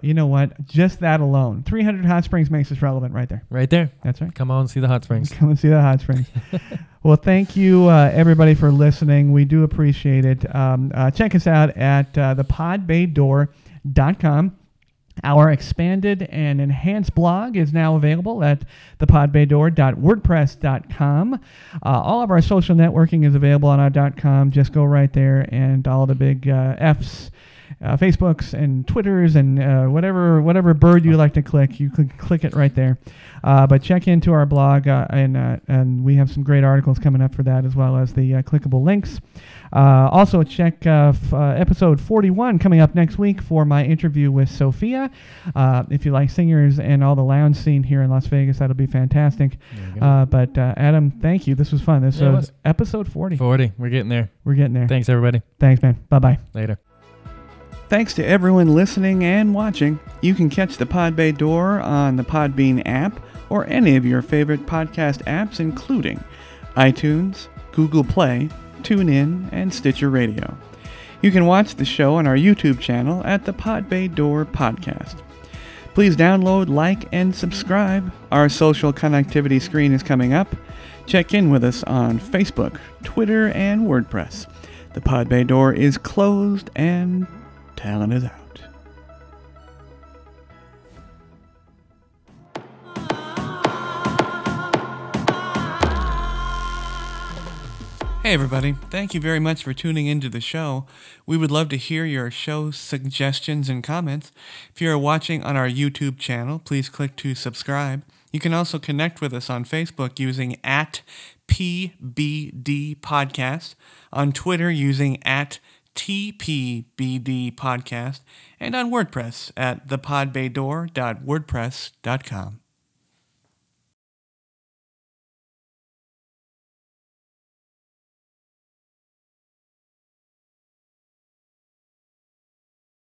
you know what? Just that alone, 300 hot springs makes us relevant right there. Right there. That's right. Come on and see the hot springs. Come and see the hot springs. Well, thank you, everybody, for listening. We do appreciate it. Check us out at thepodbaydoor.com. Our expanded and enhanced blog is now available at thepodbaydoor.wordpress.com. All of our social networking is available on our .com. Just go right there, and all the big F's Facebooks and Twitters and whatever bird you like to click, you can click it right there. But check into our blog, and we have some great articles coming up for that, as well as the clickable links. Also, check episode 41 coming up next week for my interview with Sophia. If you like singers and all the lounge scene here in Las Vegas, that'll be fantastic. But Adam, thank you. This was fun. This was episode 40. 40. We're getting there. We're getting there. Thanks, everybody. Thanks, man. Bye-bye. Later. Thanks to everyone listening and watching. You can catch the Pod Bay Door on the Podbean app or any of your favorite podcast apps, including iTunes, Google Play, TuneIn, and Stitcher Radio. You can watch the show on our YouTube channel at the Pod Bay Door Podcast. Please download, like, and subscribe. Our social connectivity screen is coming up. Check in with us on Facebook, Twitter, and WordPress. The Pod Bay Door is closed and talent is out. Hey everybody, thank you very much for tuning into the show. We would love to hear your show suggestions and comments. If you are watching on our YouTube channel, please click to subscribe. You can also connect with us on Facebook using @PBD Podcast, on Twitter using @TPBD Podcast, and on WordPress at thepodbaydoor.wordpress.com.